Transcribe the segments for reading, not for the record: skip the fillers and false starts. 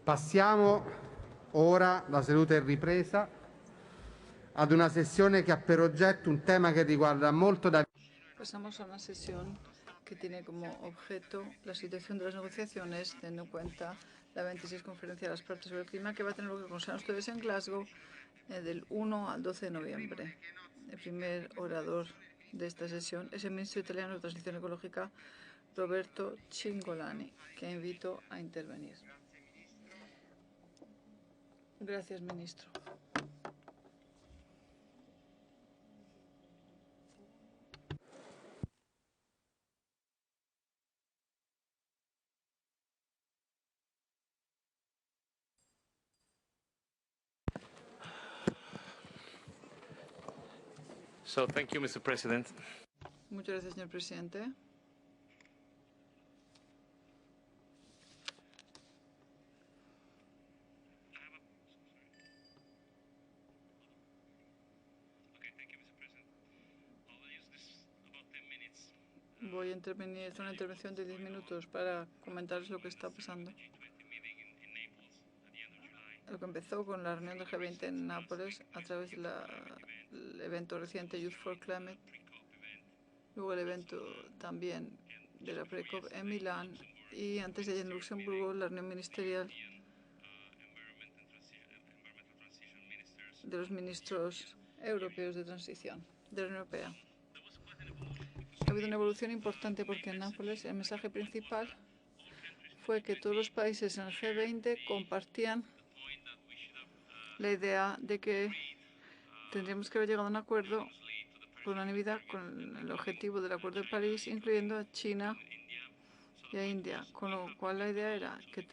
Passiamo ora, la seduta è ripresa, ad una sessione che ha per oggetto un tema che riguarda molto da... Pasamos a una sesión que tiene como objeto la situación de las negociaciones, teniendo en cuenta la 26 Conferencia de las Partes sobre el Clima, que va a tener lugar, como saben ustedes, en Glasgow, del 1 al 12 de noviembre. El primer orador de esta sesión es el ministro italiano de Transición Ecológica, Roberto Cingolani, que invito a intervenir. Gracias, ministro. Thank you, Mr. President. Muchas gracias, señor presidente. Voy a hacer una intervención de 10 minutos para comentarles lo que está pasando. Lo que empezó con la reunión del G20 en Nápoles a través del evento reciente Youth for Climate, luego el evento también de la Pre-COP en Milán y antes de ella en Luxemburgo la reunión ministerial de los ministros europeos de transición de la Unión Europea. Ha habido una evolución importante porque en Nápoles el mensaje principal fue que todos los países en el G20 compartían la idea de que tendríamos que haber llegado a un acuerdo por unanimidad con el objetivo del Acuerdo de París, incluyendo a China y a India, con lo cual la idea era que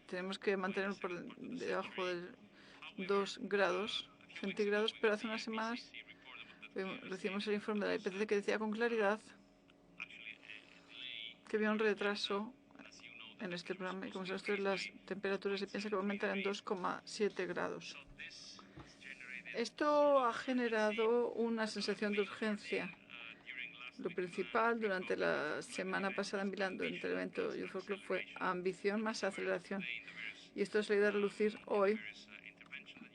tenemos que mantener por debajo de 2 grados centígrados, pero hace unas semanas recibimos el informe de la IPCC que decía con claridad que había un retraso en este programa y como saben ustedes las temperaturas se piensa que va a aumentar en 2,7 grados. Esto ha generado una sensación de urgencia. Lo principal durante la semana pasada en Milán, durante el evento Youth for Club, fue ambición más aceleración. Y esto ha salido a relucir hoy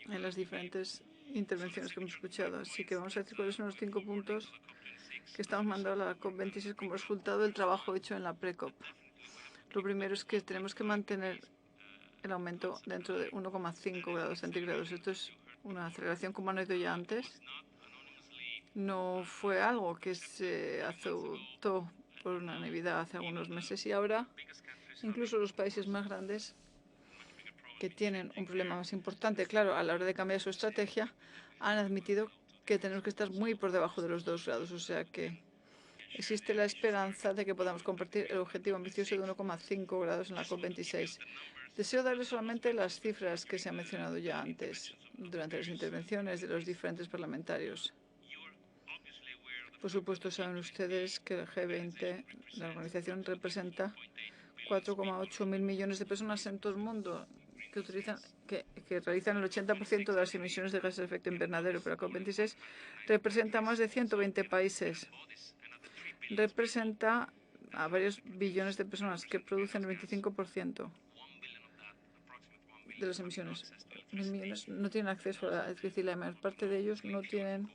en las diferentes intervenciones que hemos escuchado. Así que vamos a decir cuáles son los 5 puntos que estamos mandando a la COP26 como resultado del trabajo hecho en la pre-COP. Lo primero es que tenemos que mantener el aumento dentro de 1,5 grados centígrados. Esto es una aceleración como han oído ya antes. No fue algo que se adoptó por unanimidad hace algunos meses y ahora incluso los países más grandes que tienen un problema más importante, claro, a la hora de cambiar su estrategia, han admitido que tenemos que estar muy por debajo de los 2 grados. O sea que existe la esperanza de que podamos compartir el objetivo ambicioso de 1,5 grados en la COP26. Deseo darles solamente las cifras que se han mencionado ya antes durante las intervenciones de los diferentes parlamentarios. Por supuesto, saben ustedes que el G20, la organización, representa 4,8 mil millones de personas en todo el mundo que realizan el 80% de las emisiones de gases de efecto invernadero, pero la COP26 representa más de 120 países. Representa a varios billones de personas que producen el 25% de las emisiones. 1.000 millones no tienen acceso a, es decir, la mayor parte de ellos no tienen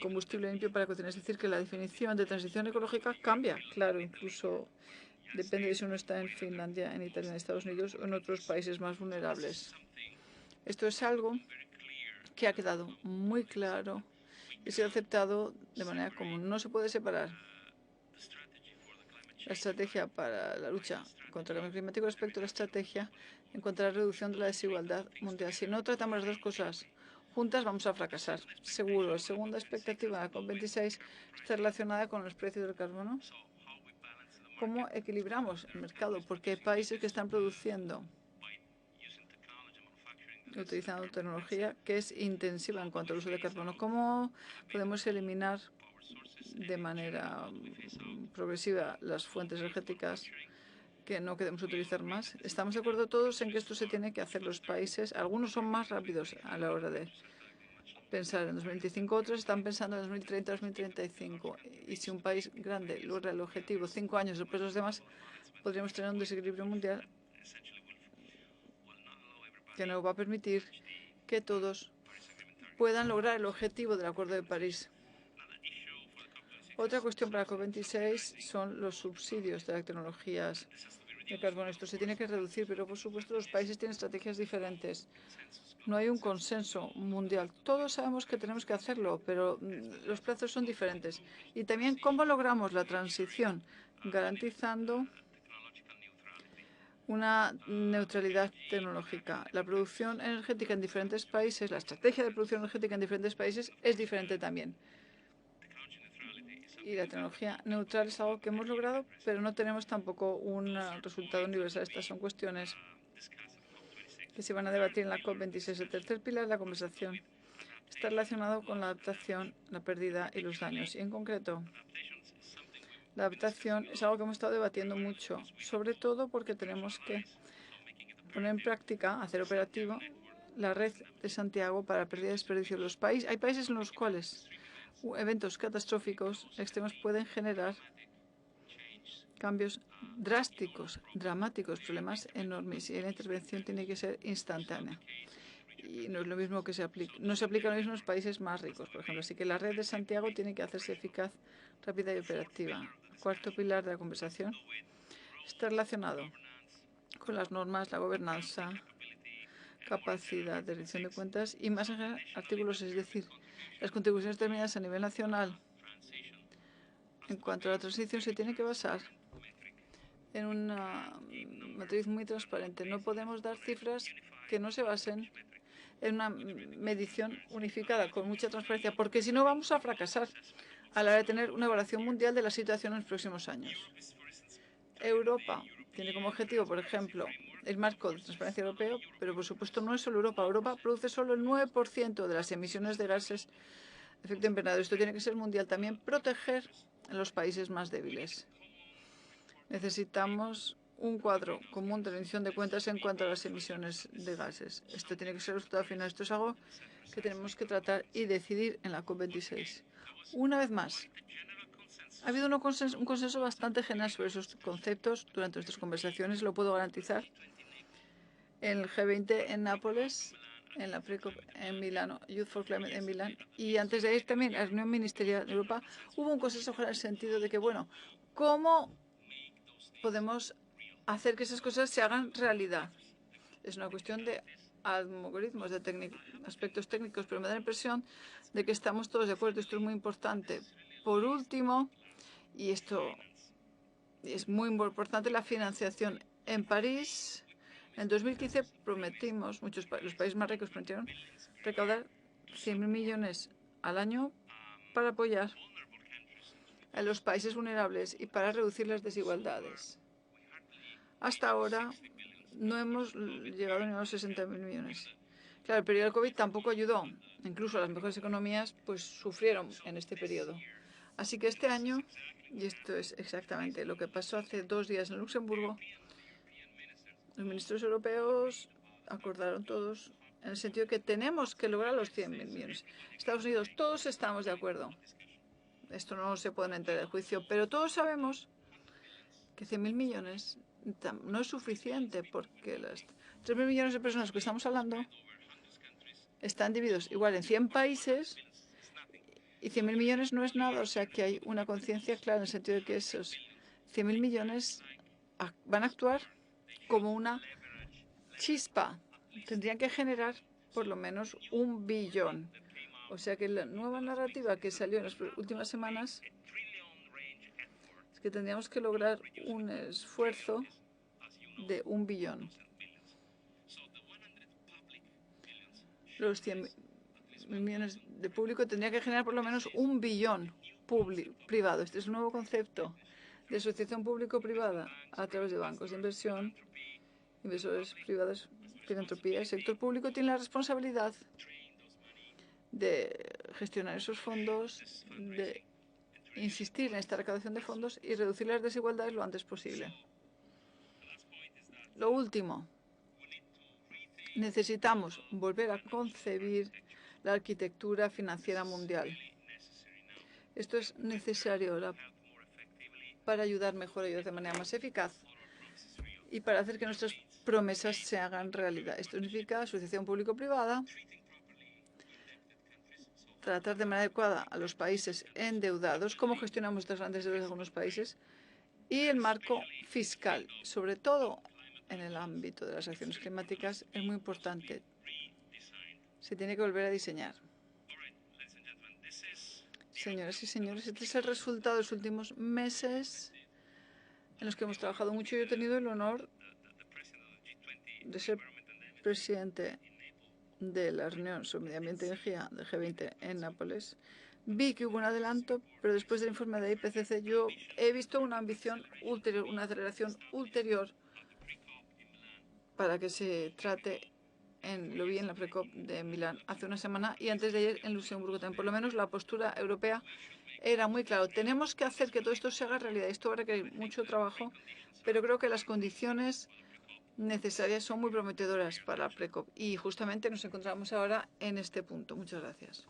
combustible limpio para cocinar. Es decir, que la definición de transición ecológica cambia, claro, incluso depende de si uno está en Finlandia, en Italia, en Estados Unidos o en otros países más vulnerables. Esto es algo que ha quedado muy claro y se ha aceptado de manera común. No se puede separar la estrategia para la lucha contra el cambio climático respecto a la estrategia en cuanto a la reducción de la desigualdad mundial. Si no tratamos las dos cosas juntas, vamos a fracasar, seguro. La segunda expectativa de la COP26 está relacionada con los precios del carbono. ¿Cómo equilibramos el mercado? Porque hay países que están produciendo utilizando tecnología que es intensiva en cuanto al uso de carbono. ¿Cómo podemos eliminar de manera progresiva las fuentes energéticas que no queremos utilizar más? Estamos de acuerdo todos en que esto se tiene que hacer. Los países, algunos son más rápidos a la hora de pensar en 2025, otros están pensando en 2030, 2035. Y si un país grande logra el objetivo 5 años después de los demás, podríamos tener un desequilibrio mundial que no va a permitir que todos puedan lograr el objetivo del Acuerdo de París. Otra cuestión para la COP26 son los subsidios de las tecnologías de carbono. Esto se tiene que reducir, pero por supuesto los países tienen estrategias diferentes. No hay un consenso mundial. Todos sabemos que tenemos que hacerlo, pero los plazos son diferentes. Y también cómo logramos la transición, garantizando una neutralidad tecnológica. La producción energética en diferentes países, la estrategia de producción energética en diferentes países es diferente también. Y la tecnología neutral es algo que hemos logrado, pero no tenemos tampoco un resultado universal. Estas son cuestiones que se van a debatir en la COP26. El tercer pilar de la conversación está relacionado con la adaptación, la pérdida y los daños. Y en concreto, la adaptación es algo que hemos estado debatiendo mucho, sobre todo porque tenemos que poner en práctica, hacer operativo, la red de Santiago para pérdida y desperdicio de los países. Hay países en los cuales eventos catastróficos extremos pueden generar cambios drásticos, dramáticos, problemas enormes, y la intervención tiene que ser instantánea. Y no es lo mismo que no se aplica lo mismo en los países más ricos, por ejemplo. Así que la red de Santiago tiene que hacerse eficaz, rápida y operativa. El cuarto pilar de la conversación está relacionado con las normas, la gobernanza, capacidad de rendición de cuentas y más en general artículos, es decir, las contribuciones determinadas a nivel nacional en cuanto a la transición se tiene que basar en una matriz muy transparente. No podemos dar cifras que no se basen en una medición unificada con mucha transparencia, porque si no vamos a fracasar a la hora de tener una evaluación mundial de la situación en los próximos años. Europa tiene como objetivo, por ejemplo, el marco de transparencia europeo, pero por supuesto no es solo Europa. Europa produce solo el 9% de las emisiones de gases de efecto invernadero. Esto tiene que ser mundial. También proteger a los países más débiles. Necesitamos un cuadro común de rendición de cuentas en cuanto a las emisiones de gases. Esto tiene que ser el resultado final. Esto es algo que tenemos que tratar y decidir en la COP26. Una vez más, ha habido un consenso bastante general sobre esos conceptos durante nuestras conversaciones, lo puedo garantizar. En el G20 en Nápoles, en la Pre-COP en Milano, Youth for Climate en Milán, y antes de ir también a la reunión ministerial de Europa, hubo un consenso general en el sentido de que, bueno, ¿cómo podemos hacer que esas cosas se hagan realidad? Es una cuestión de algoritmos, de aspectos técnicos, pero me da la impresión de que estamos todos de acuerdo. Esto es muy importante. Por último, y esto es muy importante, la financiación. En París, en 2015 prometimos, los países más ricos prometieron recaudar 100.000 millones al año para apoyar a los países vulnerables y para reducir las desigualdades. Hasta ahora no hemos llegado ni a los 60.000 millones. Claro, el periodo del COVID tampoco ayudó. Incluso las mejores economías pues sufrieron en este periodo. Así que este año, y esto es exactamente lo que pasó hace 2 días en Luxemburgo, los ministros europeos acordaron todos en el sentido de que tenemos que lograr los 100.000 millones. Estados Unidos, todos estamos de acuerdo. Esto no se puede entrar en juicio, pero todos sabemos que 100.000 millones no es suficiente porque las 3.000 millones de personas que estamos hablando están divididos igual en 100 países y 100.000 millones no es nada. O sea que hay una conciencia clara en el sentido de que esos 100.000 millones van a actuar como una chispa. Tendrían que generar por lo menos 1 billón. O sea que la nueva narrativa que salió en las últimas semanas es que tendríamos que lograr un esfuerzo de 1 billón. Los 100 millones de público tendría que generar por lo menos 1 billón privado. Este es un nuevo concepto de asociación público-privada a través de bancos de inversión, inversores privados, filantropía. El sector público tiene la responsabilidad de gestionar esos fondos, de insistir en esta recaudación de fondos y reducir las desigualdades lo antes posible. Lo último, necesitamos volver a concebir la arquitectura financiera mundial. Esto es necesario para ayudar mejor, ayudar de manera más eficaz y para hacer que nuestras promesas se hagan realidad. Esto significa asociación público-privada, tratar de manera adecuada a los países endeudados, cómo gestionamos estas grandes deudas de algunos países, y el marco fiscal, sobre todo en el ámbito de las acciones climáticas, es muy importante. Se tiene que volver a diseñar. Señoras y señores, este es el resultado de los últimos meses en los que hemos trabajado mucho. Yo he tenido el honor de ser presidente de la reunión sobre medio ambiente y energía del G20 en Nápoles. Vi que hubo un adelanto, pero después del informe de IPCC yo he visto una ambición ulterior, una aceleración ulterior para que se trate lo vi en la Precop de Milán hace una semana y antes de ayer en Luxemburgo también. Por lo menos la postura europea era muy clara. Tenemos que hacer que todo esto se haga realidad. Esto va a requerir mucho trabajo, pero creo que las condiciones necesarias son muy prometedoras para la Precop y justamente nos encontramos ahora en este punto. Muchas gracias.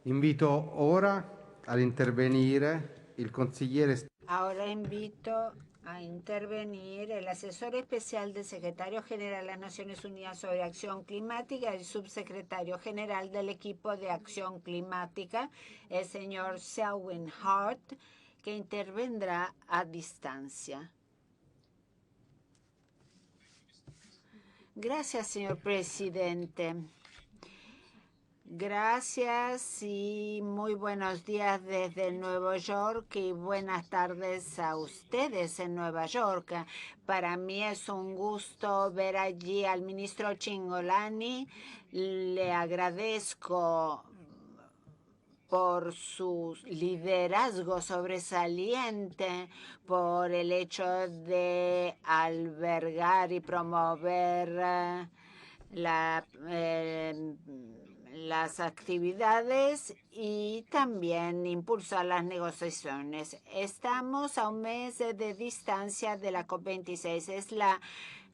Invito ora ad intervenire il consigliere. Ahora invito a intervenir el asesor especial del secretario general de las Naciones Unidas sobre acción climática, el subsecretario general del equipo de acción climática, el señor Selwyn Hart, que intervendrá a distancia. Gracias, señor presidente. Gracias y muy buenos días desde Nueva York y buenas tardes a ustedes en Nueva York. Para mí es un gusto ver allí al ministro Cingolani. Le agradezco por su liderazgo sobresaliente, por el hecho de albergar y promover las actividades y también impulsar las negociaciones. Estamos a un mes de distancia de la COP26. Es la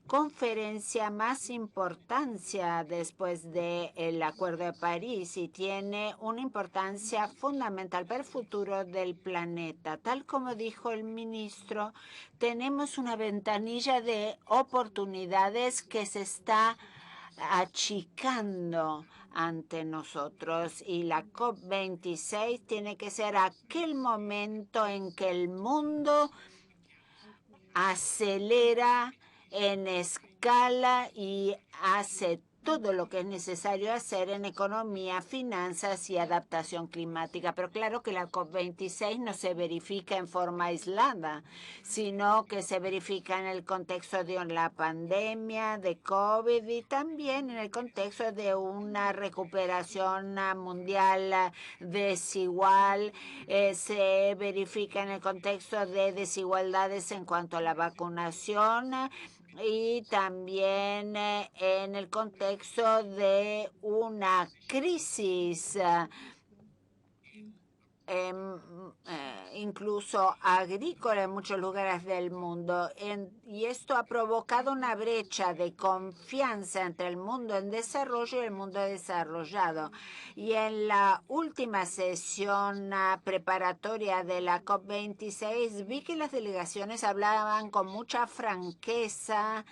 conferencia más importante después del Acuerdo de París y tiene una importancia fundamental para el futuro del planeta. Tal como dijo el ministro, tenemos una ventanilla de oportunidades que se está achicando ante nosotros y la COP26 tiene que ser aquel momento en que el mundo acelera en escala y hace todo lo que es necesario hacer en economía, finanzas y adaptación climática. Pero claro que la COP26 no se verifica en forma aislada, sino que se verifica en el contexto de la pandemia de COVID y también en el contexto de una recuperación mundial desigual. Se verifica en el contexto de desigualdades en cuanto a la vacunación y también en el contexto de una crisis incluso agrícola en muchos lugares del mundo. Y esto ha provocado una brecha de confianza entre el mundo en desarrollo y el mundo desarrollado. Y en la última sesión preparatoria de la COP26 vi que las delegaciones hablaban con mucha franqueza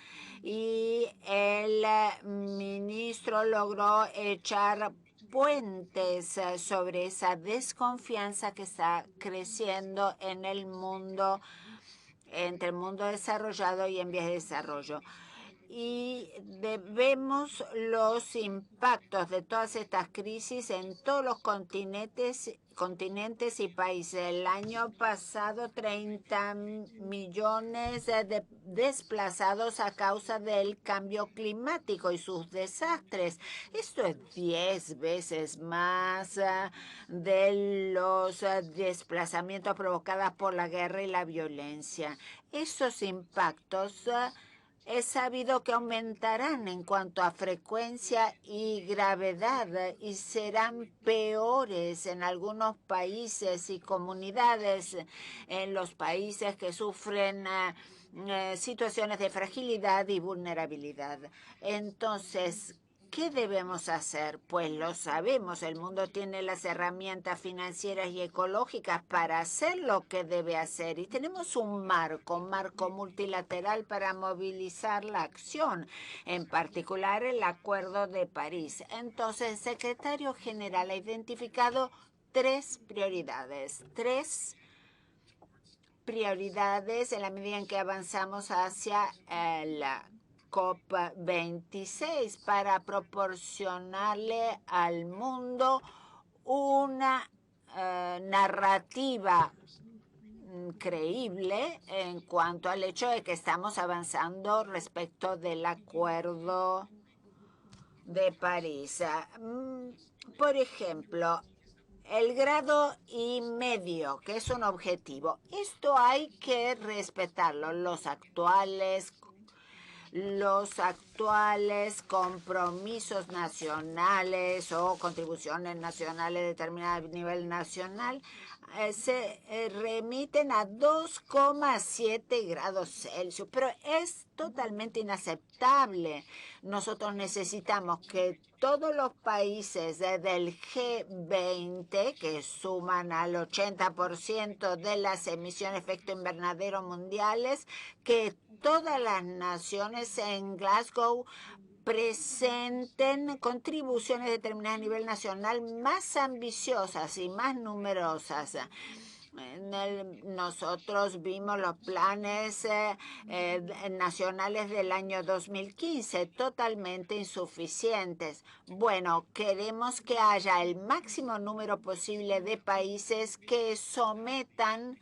y el ministro logró echar puentes sobre esa desconfianza que está creciendo en el mundo, entre el mundo desarrollado y en vías de desarrollo. Y vemos los impactos de todas estas crisis en todos los continentes y países. El año pasado, 30 millones de desplazados a causa del cambio climático y sus desastres. Esto es 10 veces más de los desplazamientos provocados por la guerra y la violencia. Esos impactos es sabido que aumentarán en cuanto a frecuencia y gravedad y serán peores en algunos países y comunidades, en los países que sufren situaciones de fragilidad y vulnerabilidad. Entonces, ¿Qué debemos hacer? Pues lo sabemos, el mundo tiene las herramientas financieras y ecológicas para hacer lo que debe hacer y tenemos un marco multilateral para movilizar la acción, en particular el Acuerdo de París. Entonces, el secretario general ha identificado tres prioridades en la medida en que avanzamos hacia la COP26 para proporcionarle al mundo una narrativa creíble en cuanto al hecho de que estamos avanzando respecto del Acuerdo de París. Por ejemplo, el 1,5 grados, que es un objetivo. Esto hay que respetarlo. Los actuales compromisos nacionales o contribuciones nacionales determinadas a nivel nacional se remiten a 2,7 grados Celsius, pero es totalmente inaceptable. Nosotros necesitamos que todos los países del G20, que suman al 80% de las emisiones de efecto invernadero mundiales, que todas las naciones en Glasgow presenten contribuciones determinadas a nivel nacional más ambiciosas y más numerosas. Nosotros vimos los planes nacionales del año 2015, totalmente insuficientes. Bueno, queremos que haya el máximo número posible de países que sometan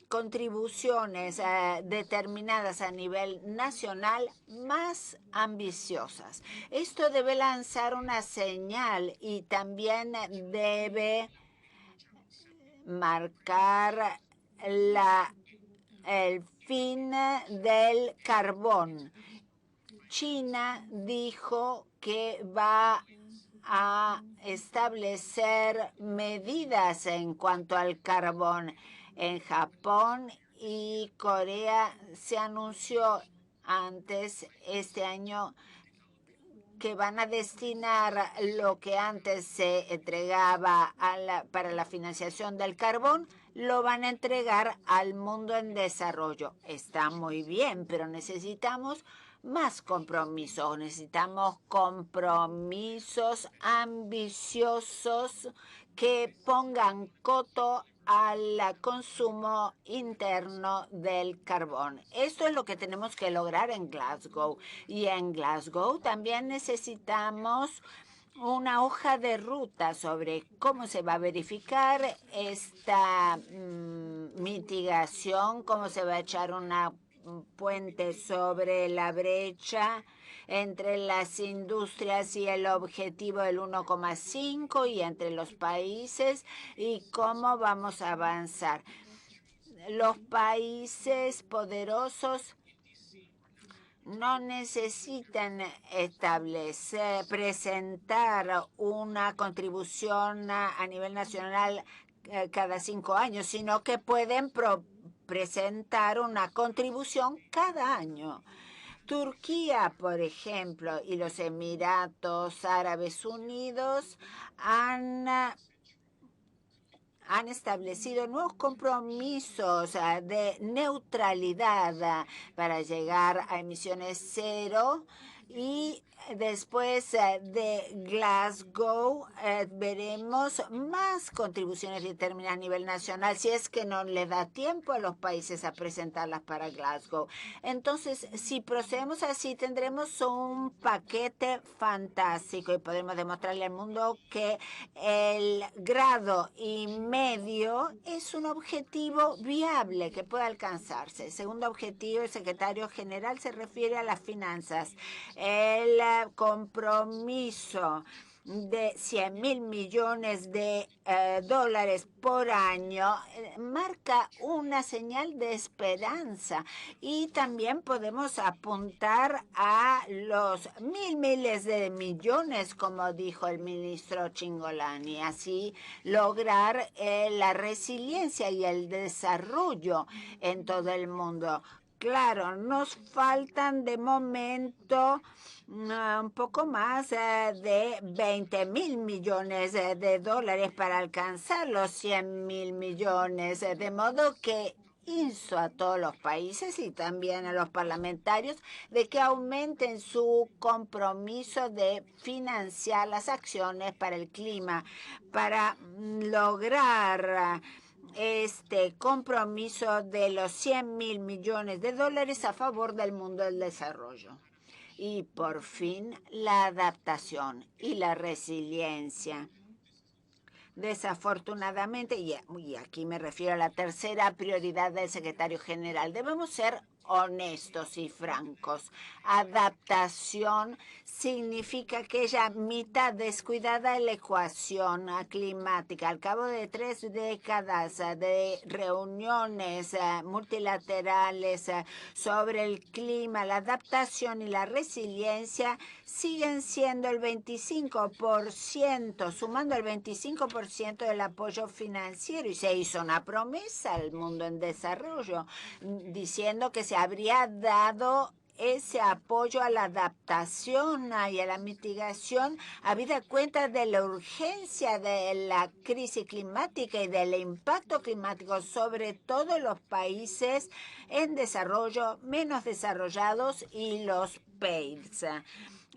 contribuciones determinadas a nivel nacional más ambiciosas. Esto debe lanzar una señal y también debe marcar el fin del carbón. China dijo que va a establecer medidas en cuanto al carbón. En Japón y Corea se anunció antes este año que van a destinar lo que antes se entregaba para la financiación del carbón, lo van a entregar al mundo en desarrollo. Está muy bien, pero necesitamos más compromisos. Necesitamos compromisos ambiciosos que pongan coto al consumo interno del carbón. Esto es lo que tenemos que lograr en Glasgow. Y en Glasgow también necesitamos una hoja de ruta sobre cómo se va a verificar esta mitigación, cómo se va a echar una puente sobre la brecha entre las industrias y el objetivo del 1,5 y entre los países y cómo vamos a avanzar. Los países poderosos no necesitan presentar una contribución a nivel nacional cada 5 años, sino que pueden presentar una contribución cada año. Turquía, por ejemplo, y los Emiratos Árabes Unidos han establecido nuevos compromisos de neutralidad para llegar a emisiones cero y después de Glasgow veremos más contribuciones determinadas a nivel nacional si es que no le da tiempo a los países a presentarlas para Glasgow. Entonces, si procedemos así, tendremos un paquete fantástico y podremos demostrarle al mundo que el 1,5 grados es un objetivo viable que puede alcanzarse. El segundo objetivo, el secretario general se refiere a las finanzas. El compromiso de 100.000 millones de dólares por año marca una señal de esperanza y también podemos apuntar a los miles de millones, como dijo el ministro Cingolani, así lograr la resiliencia y el desarrollo en todo el mundo. Claro, nos faltan de momento un poco más de 20.000 millones de dólares para alcanzar los 100.000 millones, de modo que insto a todos los países y también a los parlamentarios de que aumenten su compromiso de financiar las acciones para el clima, para lograr este compromiso de los 100.000 millones de dólares a favor del mundo del desarrollo. Y por fin, la adaptación y la resiliencia. Desafortunadamente, y aquí me refiero a la tercera prioridad del secretario general, debemos ser honestos y francos. Adaptación significa aquella mitad descuidada de la ecuación climática. Al cabo de 3 décadas de reuniones multilaterales sobre el clima, la adaptación y la resiliencia siguen siendo el 25%, sumando el 25% del apoyo financiero. Y se hizo una promesa al mundo en desarrollo diciendo que se habría dado ese apoyo a la adaptación y a la mitigación, habida cuenta de la urgencia de la crisis climática y del impacto climático sobre todos los países en desarrollo, menos desarrollados y los PAIDS.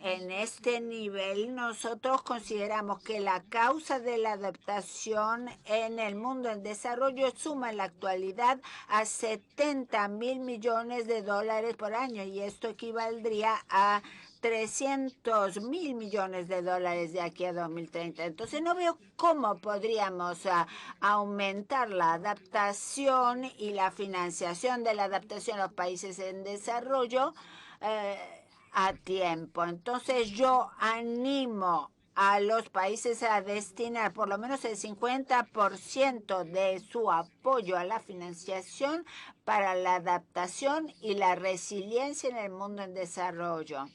En este nivel, nosotros consideramos que la causa de la adaptación en el mundo en desarrollo suma en la actualidad a 70.000 millones de dólares por año, y esto equivaldría a 300.000 millones de dólares de aquí a 2030. Entonces no veo cómo podríamos aumentar la adaptación y la financiación de la adaptación a los países en desarrollo a tiempo. Entonces yo animo a los países a destinar por lo menos el 50% de su apoyo a la financiación para la adaptación y la resiliencia en el mundo en desarrollo.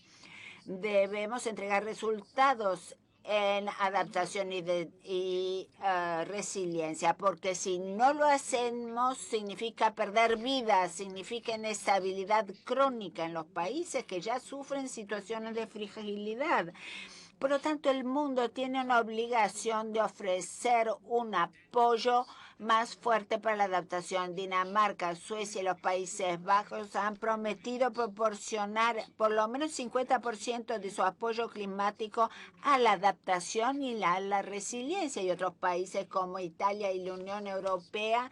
Debemos entregar resultados en adaptación y resiliencia, porque si no lo hacemos significa perder vidas, significa inestabilidad crónica en los países que ya sufren situaciones de fragilidad. Por lo tanto, el mundo tiene una obligación de ofrecer un apoyo más fuerte para la adaptación. Dinamarca, Suecia y los Países Bajos han prometido proporcionar por lo menos 50% de su apoyo climático a la adaptación y a la resiliencia. Y otros países como Italia y la Unión Europea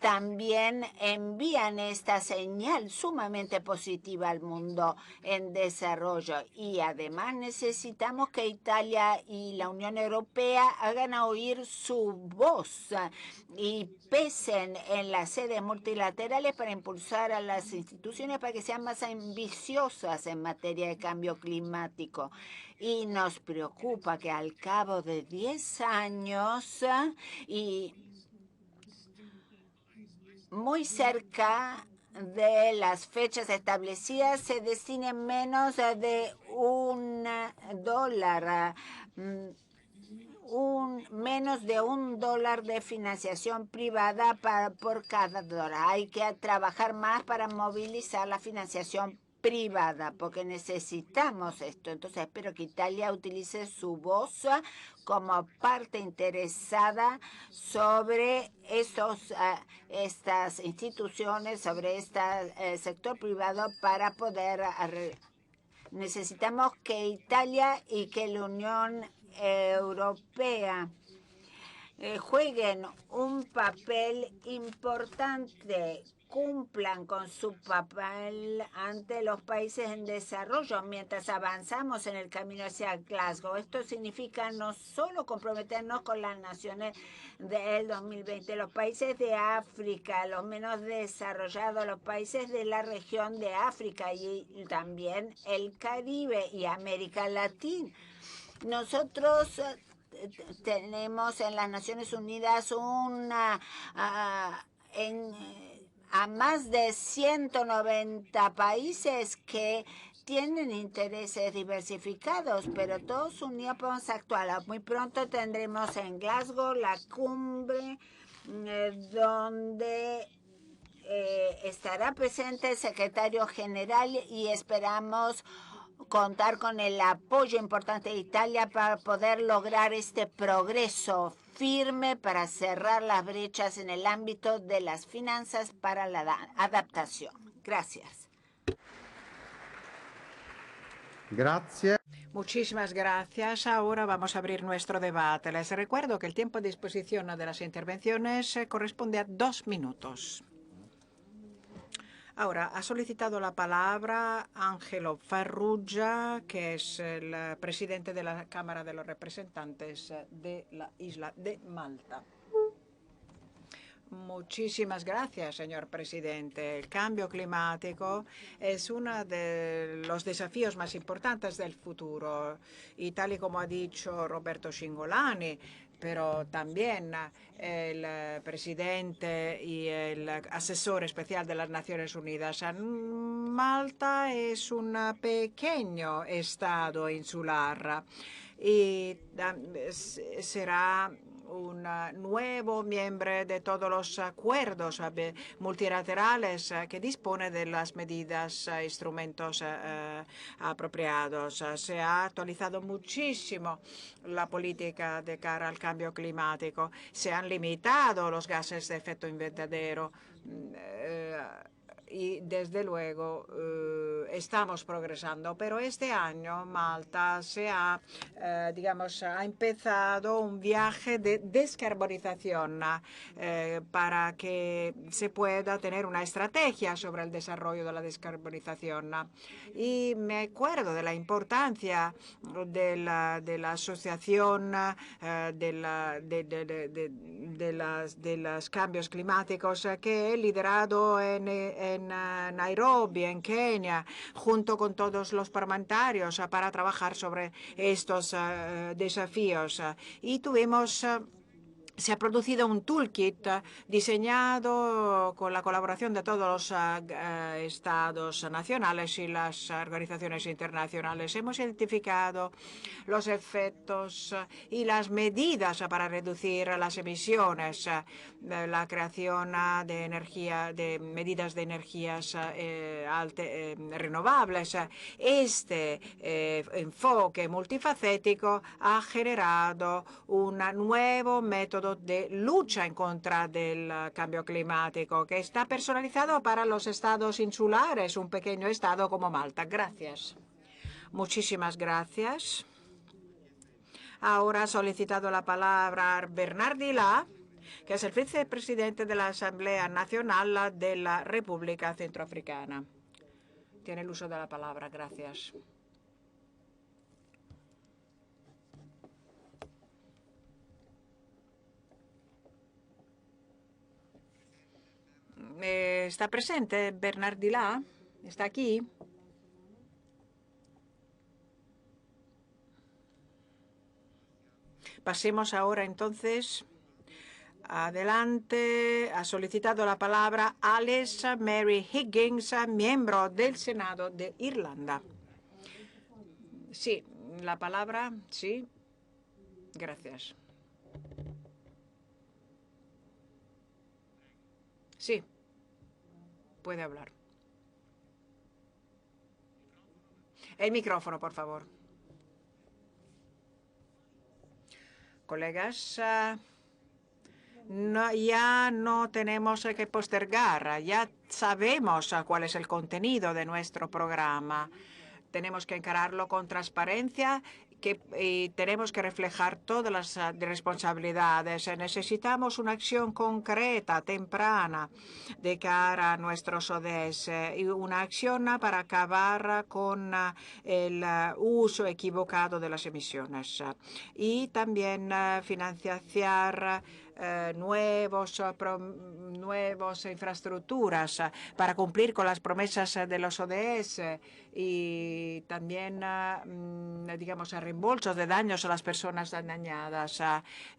también envían esta señal sumamente positiva al mundo en desarrollo. Y además necesitamos que Italia y la Unión Europea hagan oír su voz y pesen en las sedes multilaterales para impulsar a las instituciones para que sean más ambiciosas en materia de cambio climático. Y nos preocupa que al cabo de 10 años y muy cerca de las fechas establecidas se destine menos de $1, menos de $1 de financiación privada por cada dólar. Hay que trabajar más para movilizar la financiación privada, porque necesitamos esto. Entonces espero que Italia utilice su voz como parte interesada sobre estas instituciones, sobre este sector privado para poder... Necesitamos que Italia y que la Unión Europea jueguen un papel importante, cumplan con su papel ante los países en desarrollo mientras avanzamos en el camino hacia Glasgow. Esto significa no solo comprometernos con las naciones del 2020, los países de África, los menos desarrollados, los países de la región de África y también el Caribe y América Latina. Nosotros tenemos en las Naciones Unidas a más de 190 países que tienen intereses diversificados, pero todos unidos podemos actuar. Muy pronto tendremos en Glasgow la cumbre donde estará presente el secretario general y esperamos contar con el apoyo importante de Italia para poder lograr este progreso firme para cerrar las brechas en el ámbito de las finanzas para la adaptación. Gracias. Grazie. Muchísimas gracias. Ahora vamos a abrir nuestro debate. Les recuerdo que el tiempo a disposición de las intervenciones corresponde a 2 minutos. Ahora, ha solicitado la palabra Angelo Farrugia, que es el presidente de la Cámara de los Representantes de la isla de Malta. Muchísimas gracias, señor presidente. El cambio climático es uno de los desafíos más importantes del futuro. Y tal y como ha dicho Roberto Cingolani, pero también el presidente y el asesor especial de las Naciones Unidas. Malta es un pequeño estado insular y será un nuevo miembro de todos los acuerdos multilaterales que dispone de las medidas, instrumentos apropiados. Se ha actualizado muchísimo la política de cara al cambio climático. Se han limitado los gases de efecto invernadero. Y desde luego estamos progresando, pero este año Malta ha empezado un viaje de descarbonización para que se pueda tener una estrategia sobre el desarrollo de la descarbonización. Y me acuerdo de la importancia de la asociación de los cambios climáticos que he liderado en Nairobi, en Kenia, junto con todos los parlamentarios para trabajar sobre estos desafíos. Y se ha producido un toolkit diseñado con la colaboración de todos los estados nacionales y las organizaciones internacionales. Hemos identificado los efectos y las medidas para reducir las emisiones, la creación de medidas de energías renovables. Este enfoque multifacético ha generado un nuevo método de lucha en contra del cambio climático que está personalizado para los estados insulares, un pequeño estado como Malta. Gracias. Muchísimas gracias. Ahora ha solicitado la palabra Bernard Dila, que es el vicepresidente de la Asamblea Nacional de la República Centroafricana. Tiene el uso de la palabra. Gracias. ¿Está presente Bernard Dila? ¿Está aquí? Pasemos ahora entonces adelante. Ha solicitado la palabra Alice Mary Higgins, miembro del Senado de Irlanda. Sí, la palabra, sí. Gracias. Sí, puede hablar. El micrófono, por favor. Colegas, ya no tenemos que postergar, ya sabemos cuál es el contenido de nuestro programa. Tenemos que encararlo con transparencia y tenemos que reflejar todas las responsabilidades. Necesitamos una acción concreta, temprana, de cara a nuestros ODS y una acción para acabar con el uso equivocado de las emisiones. Y también financiar nuevas infraestructuras para cumplir con las promesas de los ODS y también, reembolsos de daños a las personas dañadas.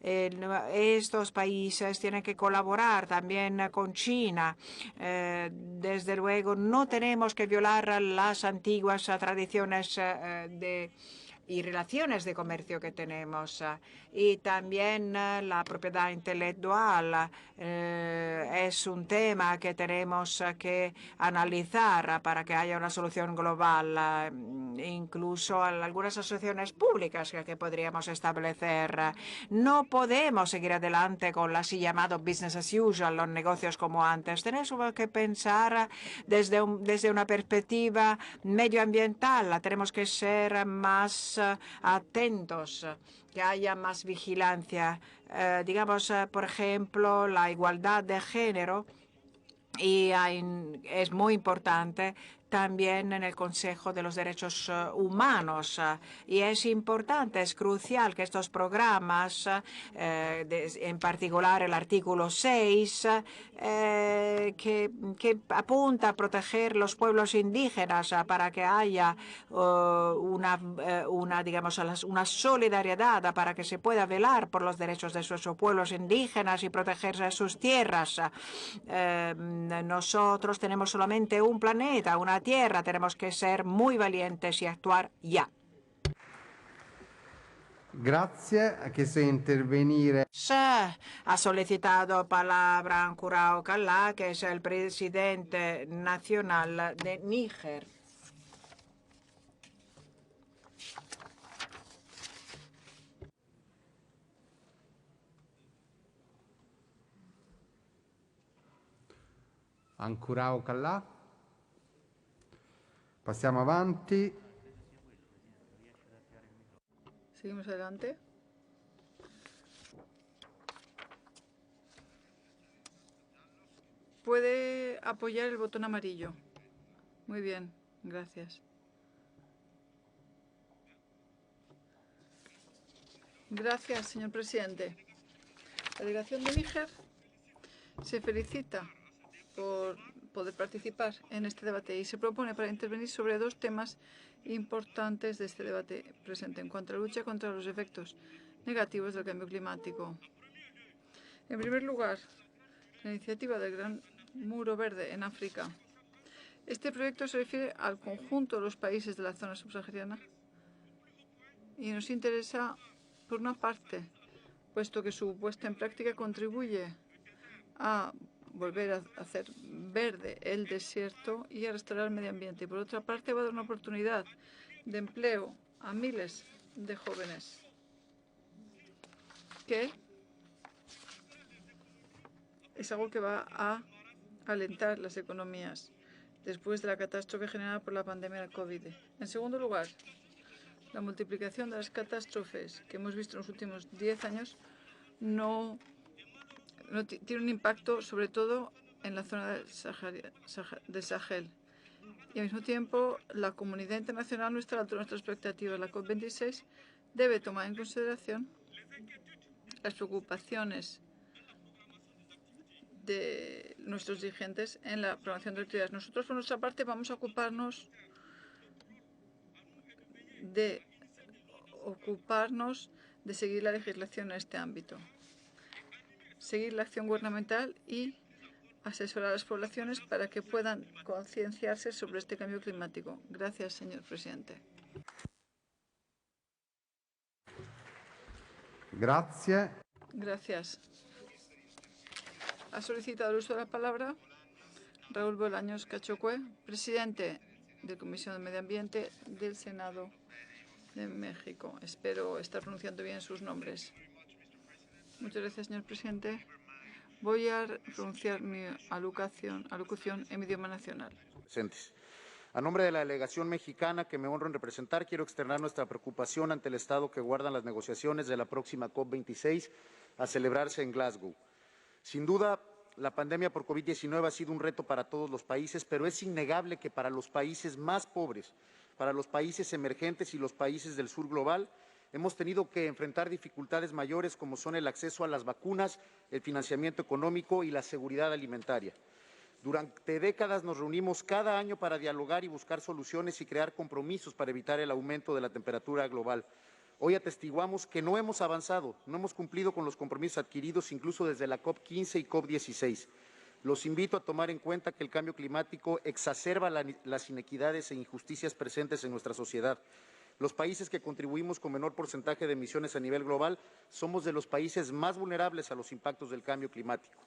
Estos países tienen que colaborar también con China. Desde luego, no tenemos que violar las antiguas tradiciones de y relaciones de comercio que tenemos. Y también la propiedad intelectual es un tema que tenemos que analizar para que haya una solución global, incluso algunas asociaciones públicas que podríamos establecer. No podemos seguir adelante con la así llamado business as usual, los negocios como antes. Tenemos que pensar desde una perspectiva medioambiental. Tenemos que ser más atentos, que haya más vigilancia. Digamos, por ejemplo, la igualdad de género y es muy importante también en el Consejo de los Derechos Humanos. Y es importante, es crucial que estos programas, en particular el artículo 6, que apunta a proteger los pueblos indígenas para que haya digamos, una solidaridad para que se pueda velar por los derechos de sus pueblos indígenas y proteger sus tierras. Nosotros tenemos solamente un planeta, una tierra. Tenemos que ser muy valientes y actuar ya. Grazie. Ha chiesto di intervenire. Ha solicitado palabra Ancurao Calá, que es el presidente nacional de Níger. Ancurao Calà. Passiamo avanti. Seguimos adelante. Puede apoyar el botón amarillo. Muy bien, gracias. Gracias, señor presidente. La delegación de Níger se felicita por poder participar en este debate y se propone para intervenir sobre dos temas importantes de este debate presente en cuanto a la lucha contra los efectos negativos del cambio climático. En primer lugar, la iniciativa del Gran Muro Verde en África. Este proyecto se refiere al conjunto de los países de la zona subsahariana y nos interesa, por una parte, puesto que su puesta en práctica contribuye a volver a hacer verde el desierto y a restaurar el medio ambiente. Y por otra parte, va a dar una oportunidad de empleo a miles de jóvenes que es algo que va a alentar las economías después de la catástrofe generada por la pandemia del COVID. En segundo lugar, la multiplicación de las catástrofes que hemos visto en los últimos 10 años tiene un impacto sobre todo en la zona del Sahel. Y al mismo tiempo, la comunidad internacional no está a la altura de nuestras expectativas. La COP26 debe tomar en consideración las preocupaciones de nuestros dirigentes en la programación de actividades. Nosotros, por nuestra parte, vamos a ocuparnos de seguir la legislación en este ámbito, seguir la acción gubernamental y asesorar a las poblaciones para que puedan concienciarse sobre este cambio climático. Gracias, señor presidente. Grazie. Gracias. Ha solicitado el uso de la palabra Raúl Bolaños Cachocue, presidente de la Comisión de Medio Ambiente del Senado de México. Espero estar pronunciando bien sus nombres. Muchas gracias, señor presidente. Voy a pronunciar mi alocución en mi idioma nacional. A nombre de la delegación mexicana que me honro en representar, quiero externar nuestra preocupación ante el estado que guardan las negociaciones de la próxima COP26 a celebrarse en Glasgow. Sin duda, la pandemia por COVID-19 ha sido un reto para todos los países, pero es innegable que para los países más pobres, para los países emergentes y los países del sur global, hemos tenido que enfrentar dificultades mayores como son el acceso a las vacunas, el financiamiento económico y la seguridad alimentaria. Durante décadas nos reunimos cada año para dialogar y buscar soluciones y crear compromisos para evitar el aumento de la temperatura global. Hoy atestiguamos que no hemos avanzado, no hemos cumplido con los compromisos adquiridos incluso desde la COP15 y COP16. Los invito a tomar en cuenta que el cambio climático exacerba las inequidades e injusticias presentes en nuestra sociedad. Los países que contribuimos con menor porcentaje de emisiones a nivel global somos de los países más vulnerables a los impactos del cambio climático.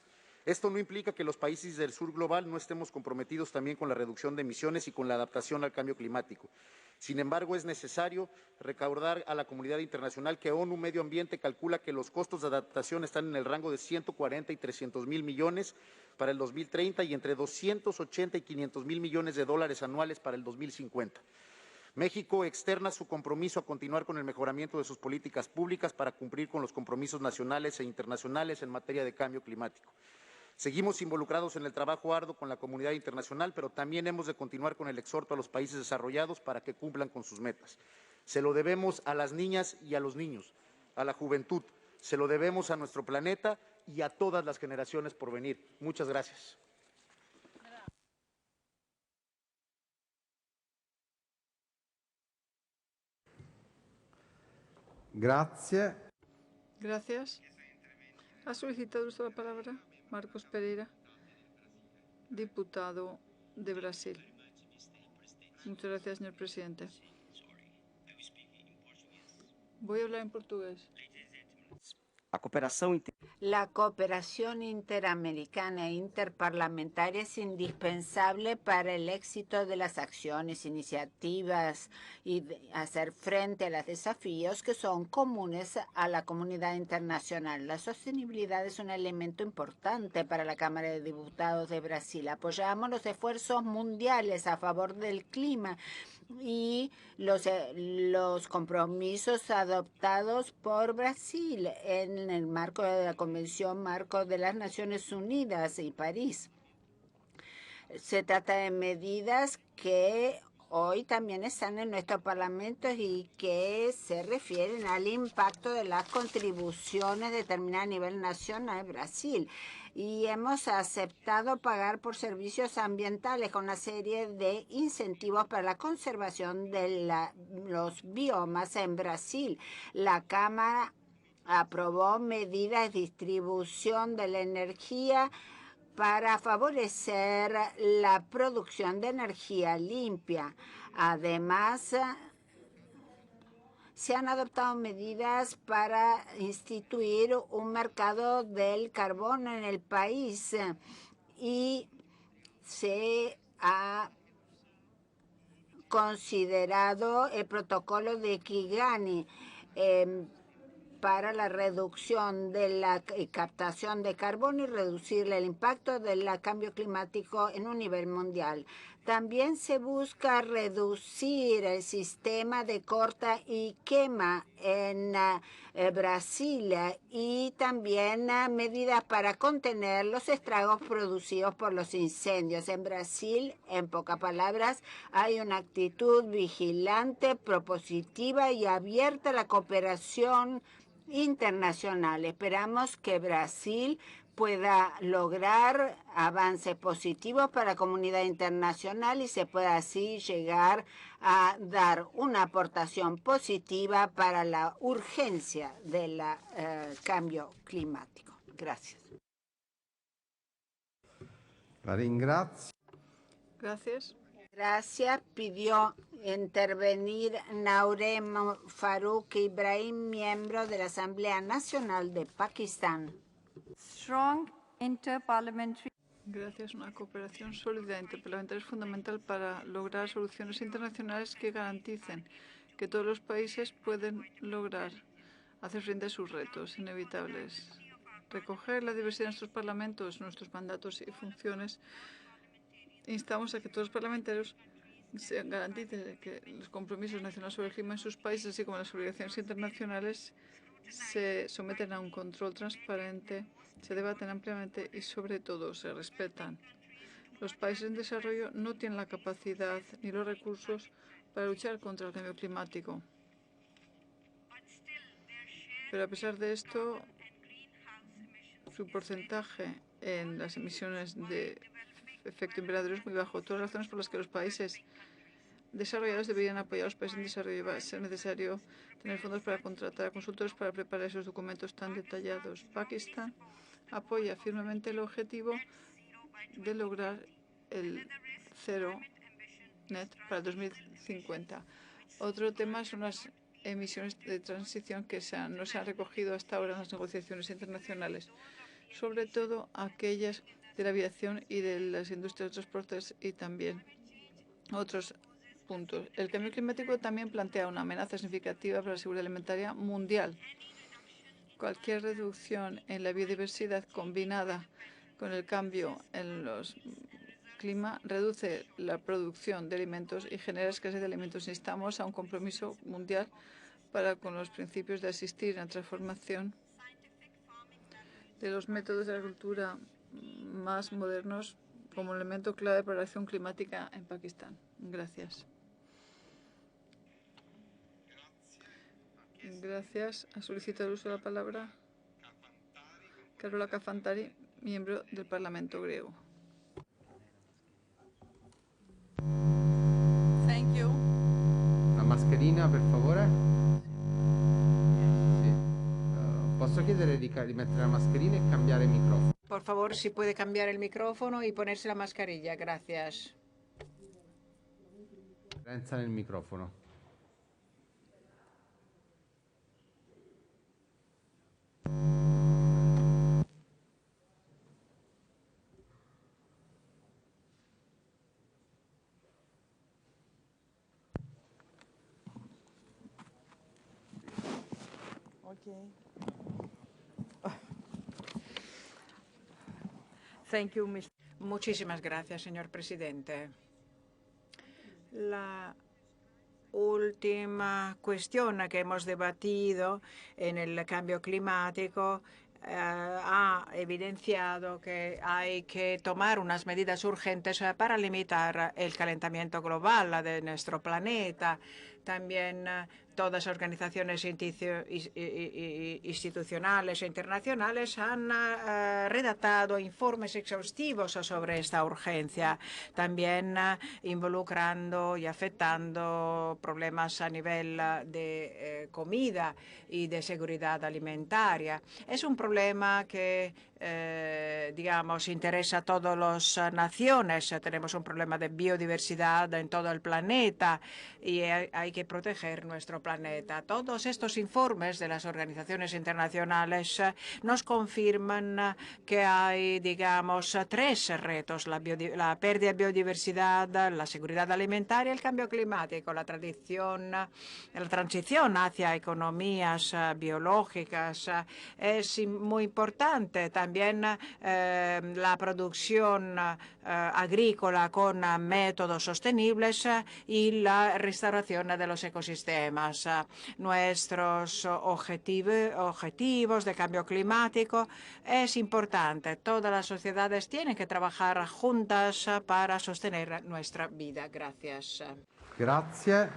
Esto no implica que los países del sur global no estemos comprometidos también con la reducción de emisiones y con la adaptación al cambio climático. Sin embargo, es necesario recordar a la comunidad internacional que ONU Medio Ambiente calcula que los costos de adaptación están en el rango de 140 y 300 mil millones para el 2030 y entre 280 y 500 mil millones de dólares anuales para el 2050. México externa su compromiso a continuar con el mejoramiento de sus políticas públicas para cumplir con los compromisos nacionales e internacionales en materia de cambio climático. Seguimos involucrados en el trabajo arduo con la comunidad internacional, pero también hemos de continuar con el exhorto a los países desarrollados para que cumplan con sus metas. Se lo debemos a las niñas y a los niños, a la juventud, se lo debemos a nuestro planeta y a todas las generaciones por venir. Muchas gracias. Grazie. Gracias. ¿Ha solicitado usted la palabra? Marcos Pereira, diputado de Brasil. Muchas gracias, señor presidente. Voy a hablar en portugués. La cooperación interamericana e interparlamentaria es indispensable para el éxito de las acciones, iniciativas y hacer frente a los desafíos que son comunes a la comunidad internacional. La sostenibilidad es un elemento importante para la Cámara de Diputados de Brasil. Apoyamos los esfuerzos mundiales a favor del clima y los compromisos adoptados por Brasil en el marco de la Convención Marco de las Naciones Unidas y París. Se trata de medidas que hoy también están en nuestro Parlamento y que se refieren al impacto de las contribuciones determinadas a nivel nacional en Brasil. Y hemos aceptado pagar por servicios ambientales con una serie de incentivos para la conservación de los biomas en Brasil. La Cámara aprobó medidas de distribución de la energía para favorecer la producción de energía limpia. Además, se han adoptado medidas para instituir un mercado del carbón en el país y se ha considerado el protocolo de Kigali para la reducción de la captación de carbono y reducir el impacto del cambio climático en un nivel mundial. También se busca reducir el sistema de corta y quema en Brasil y también medidas para contener los estragos producidos por los incendios. En Brasil, en pocas palabras, hay una actitud vigilante, propositiva y abierta a la cooperación internacional. Esperamos que Brasil pueda lograr avances positivos para la comunidad internacional y se pueda así llegar a dar una aportación positiva para la urgencia del cambio climático. Gracias. La ringrazio. Gracias. Gracias. Pidió intervenir Naurem Farouk Ibrahim, miembro de la Asamblea Nacional de Pakistán. Strong interparliamentary. Gracias. Una cooperación sólida interparlamentaria es fundamental para lograr soluciones internacionales que garanticen que todos los países pueden lograr hacer frente a sus retos inevitables. Recoger la diversidad en nuestros parlamentos, nuestros mandatos y funciones. Instamos a que todos los parlamentarios se garanticen que los compromisos nacionales sobre el clima en sus países, así como las obligaciones internacionales, se someten a un control transparente, se debaten ampliamente y, sobre todo, se respetan. Los países en desarrollo no tienen la capacidad ni los recursos para luchar contra el cambio climático. Pero a pesar de esto, su porcentaje en las emisiones de efecto invernadero es muy bajo. Todas las razones por las que los países desarrollados deberían apoyar a los países en desarrollo. Va a ser necesario tener fondos para contratar a consultores para preparar esos documentos tan detallados. Pakistán apoya firmemente el objetivo de lograr el cero net para el 2050. Otro tema son las emisiones de transición que no se han recogido hasta ahora en las negociaciones internacionales, sobre todo aquellas de la aviación y de las industrias de transportes y también otros puntos. El cambio climático también plantea una amenaza significativa para la seguridad alimentaria mundial. Cualquier reducción en la biodiversidad combinada con el cambio en los clima reduce la producción de alimentos y genera escasez de alimentos. Necesitamos a un compromiso mundial con los principios de asistir a la transformación de los métodos de agricultura más modernos como elemento clave para la acción climática en Pakistán. Gracias. Gracias. Ha solicitado el uso de la palabra Carola Cafantari, miembro del Parlamento griego. Thank you. La mascherina, per favore. Sì. Posso chiedere di mettere la mascherina e cambiare il microfono? Por favor, si puede cambiar el micrófono y ponerse la mascarilla. Gracias. Presenza nel microfono. Thank you, Mr. Muchísimas gracias, señor presidente. La última cuestión que hemos debatido en el cambio climático ha evidenciado que hay que tomar unas medidas urgentes para limitar el calentamiento global de nuestro planeta. También todas las organizaciones institucionales e internacionales han redactado informes exhaustivos sobre esta urgencia, también involucrando y afectando problemas a nivel de comida y de seguridad alimentaria. Es un problema que digamos, interesa a todas las naciones. Tenemos un problema de biodiversidad en todo el planeta y hay que proteger nuestro planeta. Todos estos informes de las organizaciones internacionales nos confirman que hay, digamos, tres retos: la pérdida de biodiversidad, la seguridad alimentaria y el cambio climático. La transición hacia economías biológicas es muy importante. También la producción agrícola con métodos sostenibles y la restauración de los ecosistemas. Nuestros objetivos de cambio climático es importante. Todas las sociedades tienen que trabajar juntas para sostener nuestra vida. Gracias. Grazie.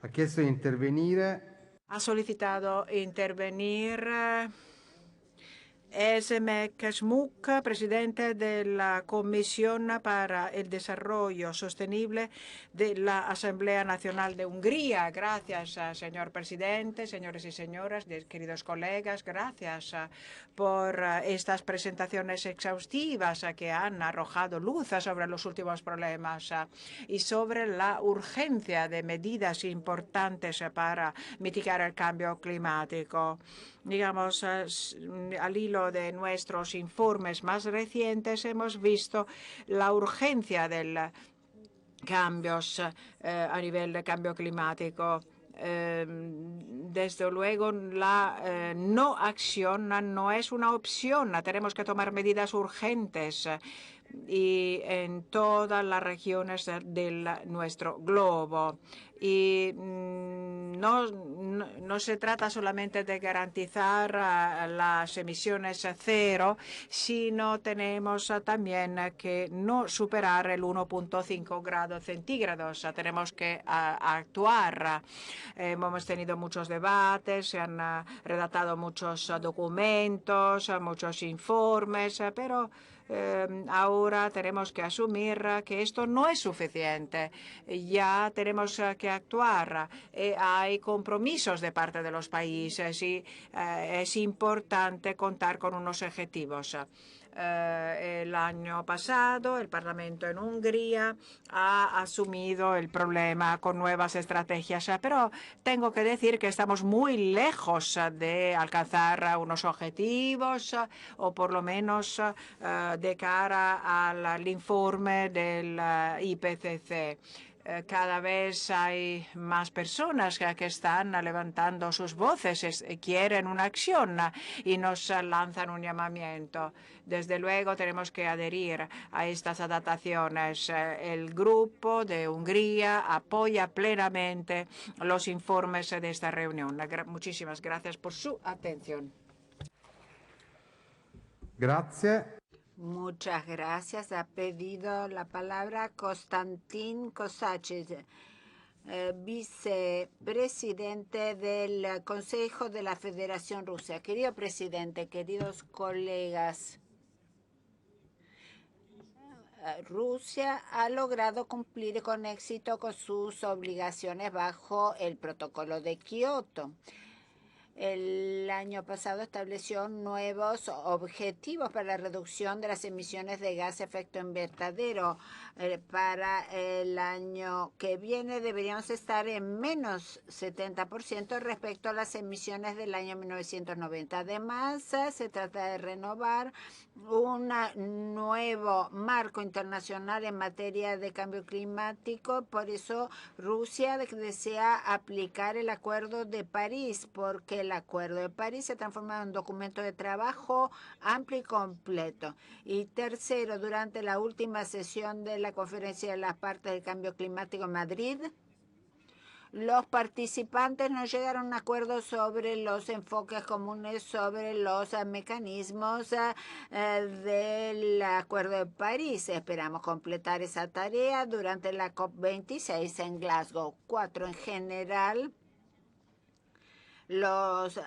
Ha chiesto di intervenire. Ha solicitado intervenir Esmek Smuk, presidente de la Comisión para el Desarrollo Sostenible de la Asamblea Nacional de Hungría. Gracias, señor presidente, señores y señoras, queridos colegas. Gracias por estas presentaciones exhaustivas que han arrojado luz sobre los últimos problemas y sobre la urgencia de medidas importantes para mitigar el cambio climático. Digamos, al hilo de nuestros informes más recientes, hemos visto la urgencia de cambios a nivel de cambio climático. Desde luego, la no acción no es una opción. Tenemos que tomar medidas urgentes y en todas las regiones de nuestro globo. Y no se trata solamente de garantizar las emisiones cero, sino tenemos también que no superar el 1,5 grados centígrados. Tenemos que actuar. Hemos tenido muchos debates, se han redactado muchos documentos, muchos informes, pero ahora tenemos que asumir que esto no es suficiente. Ya tenemos que actuar. Hay compromisos de parte de los países y es importante contar con unos objetivos. El año pasado, el Parlamento en Hungría ha asumido el problema con nuevas estrategias, pero tengo que decir que estamos muy lejos de alcanzar unos objetivos, o por lo menos de cara al informe del IPCC. Cada vez hay más personas que están levantando sus voces, quieren una acción y nos lanzan un llamamiento. Desde luego tenemos que adherir a estas adaptaciones. El grupo de Hungría apoya plenamente los informes de esta reunión. Muchísimas gracias por su atención. Grazie. Muchas gracias. Ha pedido la palabra Konstantin Kosachev, vicepresidente del Consejo de la Federación Rusa. Querido presidente, queridos colegas, Rusia ha logrado cumplir con éxito con sus obligaciones bajo el protocolo de Kioto. El año pasado estableció nuevos objetivos para la reducción de las emisiones de gas de efecto invernadero. Para el año que viene deberíamos estar en menos 70% respecto a las emisiones del año 1990. Además, se trata de renovar un nuevo marco internacional en materia de cambio climático. Por eso Rusia desea aplicar el Acuerdo de París, porque el Acuerdo de París se ha transformado en un documento de trabajo amplio y completo. Y tercero, durante la última sesión de la Conferencia de las Partes del Cambio Climático en Madrid, los participantes no llegaron a un acuerdo sobre los enfoques comunes, sobre los mecanismos del Acuerdo de París. Esperamos completar esa tarea durante la COP26 en Glasgow. 4. En general, los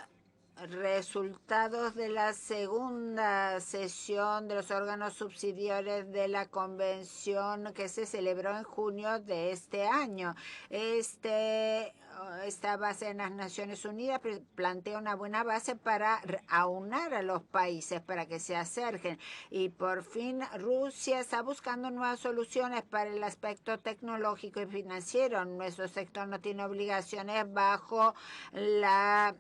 resultados de la segunda sesión de los órganos subsidiarios de la convención que se celebró en junio de este año. Esta base en las Naciones Unidas plantea una buena base para aunar a los países para que se acerquen. Y por fin Rusia está buscando nuevas soluciones para el aspecto tecnológico y financiero. Nuestro sector no tiene obligaciones bajo la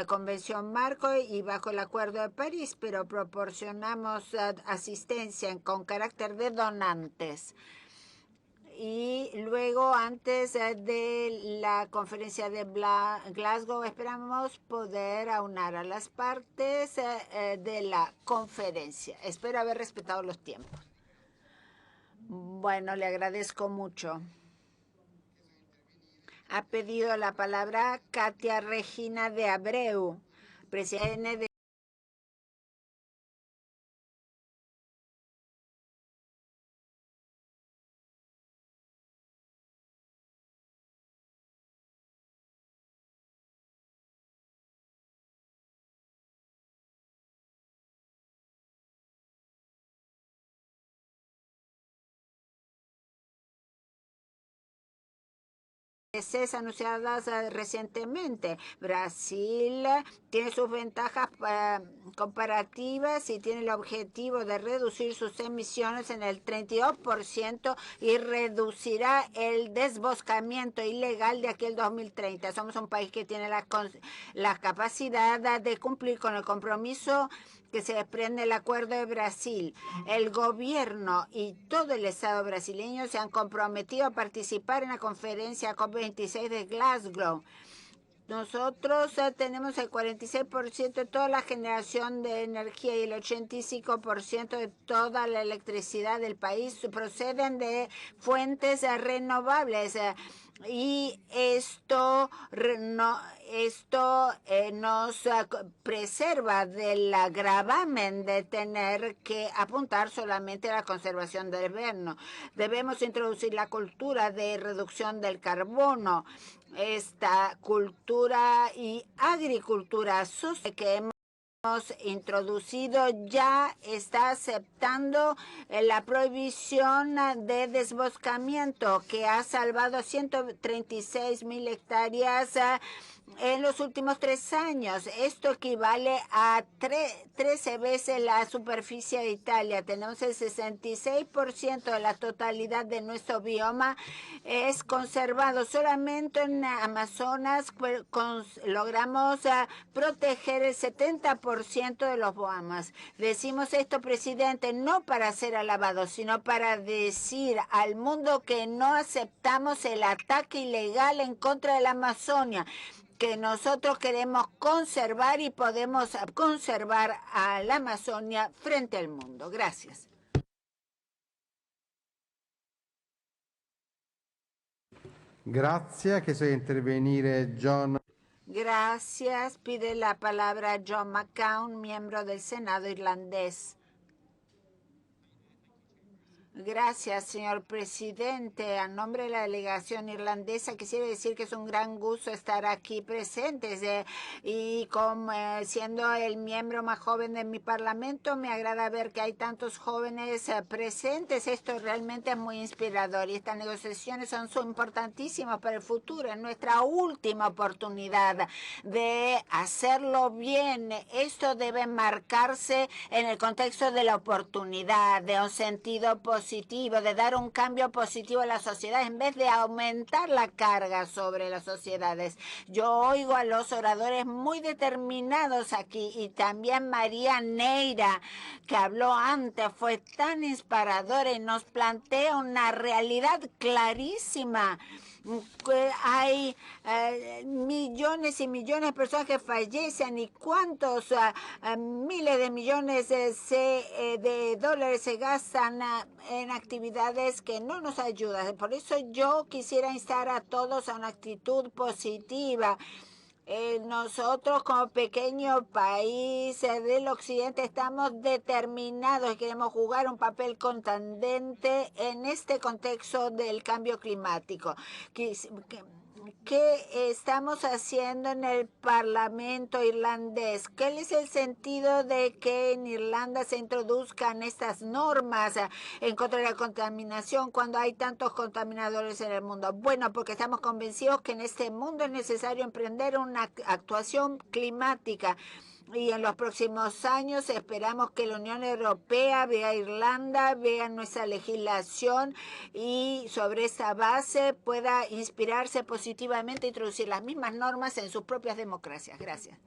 Convención Marco y bajo el Acuerdo de París, pero proporcionamos asistencia con carácter de donantes. Y luego, antes de la conferencia de Glasgow, esperamos poder aunar a las partes de la conferencia. Espero haber respetado los tiempos. Bueno, le agradezco mucho. Ha pedido la palabra Katia Regina de Abreu, presidente de anunciadas recientemente. Brasil tiene sus ventajas comparativas y tiene el objetivo de reducir sus emisiones en el 32% y reducirá el desboscamiento ilegal de aquí al 2030. Somos un país que tiene la capacidad de cumplir con el compromiso que se desprende del Acuerdo de Brasil. El gobierno y todo el Estado brasileño se han comprometido a participar en la conferencia COP26 de Glasgow. Nosotros tenemos el 46% de toda la generación de energía y el 85% de toda la electricidad del país proceden de fuentes renovables. Y esto nos preserva del gravamen de tener que apuntar solamente a la conservación del invierno. Debemos introducir la cultura de reducción del carbono. Esta cultura y agricultura sostenible que hemos introducido ya está aceptando la prohibición de desboscamiento que ha salvado 136.000 hectáreas en los últimos 3 años. Esto equivale a 13 veces la superficie de Italia. Tenemos el 66% de la totalidad de nuestro bioma es conservado. Solamente en Amazonas logramos proteger el 70% de los biomas. Decimos esto, presidente, no para ser alabados, sino para decir al mundo que no aceptamos el ataque ilegal en contra de la Amazonia, que nosotros queremos conservar y podemos conservar a la Amazonia frente al mundo. Gracias. Grazie. Chiesto di intervenire John. Gracias. Pide la palabra John McCown, miembro del Senado irlandés. Gracias, señor presidente. A nombre de la delegación irlandesa quisiera decir que es un gran gusto estar aquí presentes y siendo el miembro más joven de mi parlamento, me agrada ver que hay tantos jóvenes presentes. Esto realmente es muy inspirador y estas negociaciones son importantísimas para el futuro. Es nuestra última oportunidad de hacerlo bien. Esto debe marcarse en el contexto de la oportunidad, de un sentido positivo, de dar un cambio positivo a la sociedad en vez de aumentar la carga sobre las sociedades. Yo oigo a los oradores muy determinados aquí y también María Neira, que habló antes, fue tan inspiradora y nos plantea una realidad clarísima. Hay millones y millones de personas que fallecen y cuántos miles de millones de dólares se gastan en actividades que no nos ayudan. Por eso yo quisiera instar a todos a una actitud positiva. Nosotros como pequeño país del occidente estamos determinados y queremos jugar un papel contundente en este contexto del cambio climático. ¿Qué estamos haciendo en el Parlamento irlandés? ¿Qué es el sentido de que en Irlanda se introduzcan estas normas en contra de la contaminación cuando hay tantos contaminadores en el mundo? Bueno, porque estamos convencidos que en este mundo es necesario emprender una actuación climática. Y en los próximos años esperamos que la Unión Europea vea a Irlanda, vea nuestra legislación y sobre esa base pueda inspirarse positivamente e introducir las mismas normas en sus propias democracias. Gracias.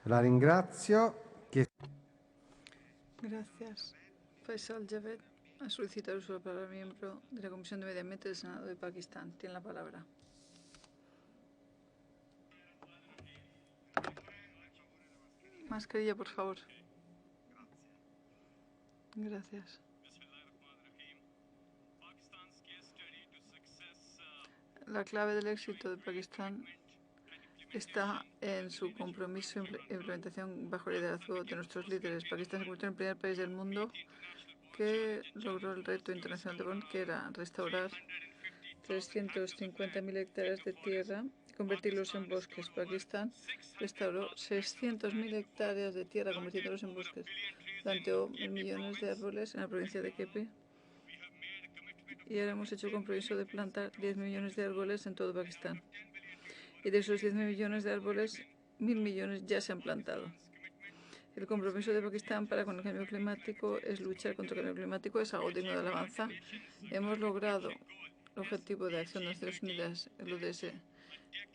La ringrazio. Gracias. Faisal Javed ha solicitado uso de la palabra miembro de la Comisión de Medio Ambiente del Senado de Pakistán. Tiene la palabra. Mascarilla, por favor. Gracias. La clave del éxito de Pakistán está en su compromiso e implementación bajo el liderazgo de nuestros líderes. Pakistán se convirtió en el primer país del mundo que logró el reto internacional de Bonn, que era restaurar 350.000 hectáreas de tierra y convertirlos en bosques. Pakistán restauró 600.000 hectáreas de tierra, convirtiéndolos en bosques. Plantó millones de árboles en la provincia de Kepi. Y ahora hemos hecho el compromiso de plantar 10 millones de árboles en todo Pakistán. Y de esos 10 millones de árboles, 1.000 millones ya se han plantado. El compromiso de Pakistán para con el cambio climático es luchar contra el cambio climático, es algo digno de alabanza. Hemos logrado el objetivo de acción de Naciones Unidas, el ODS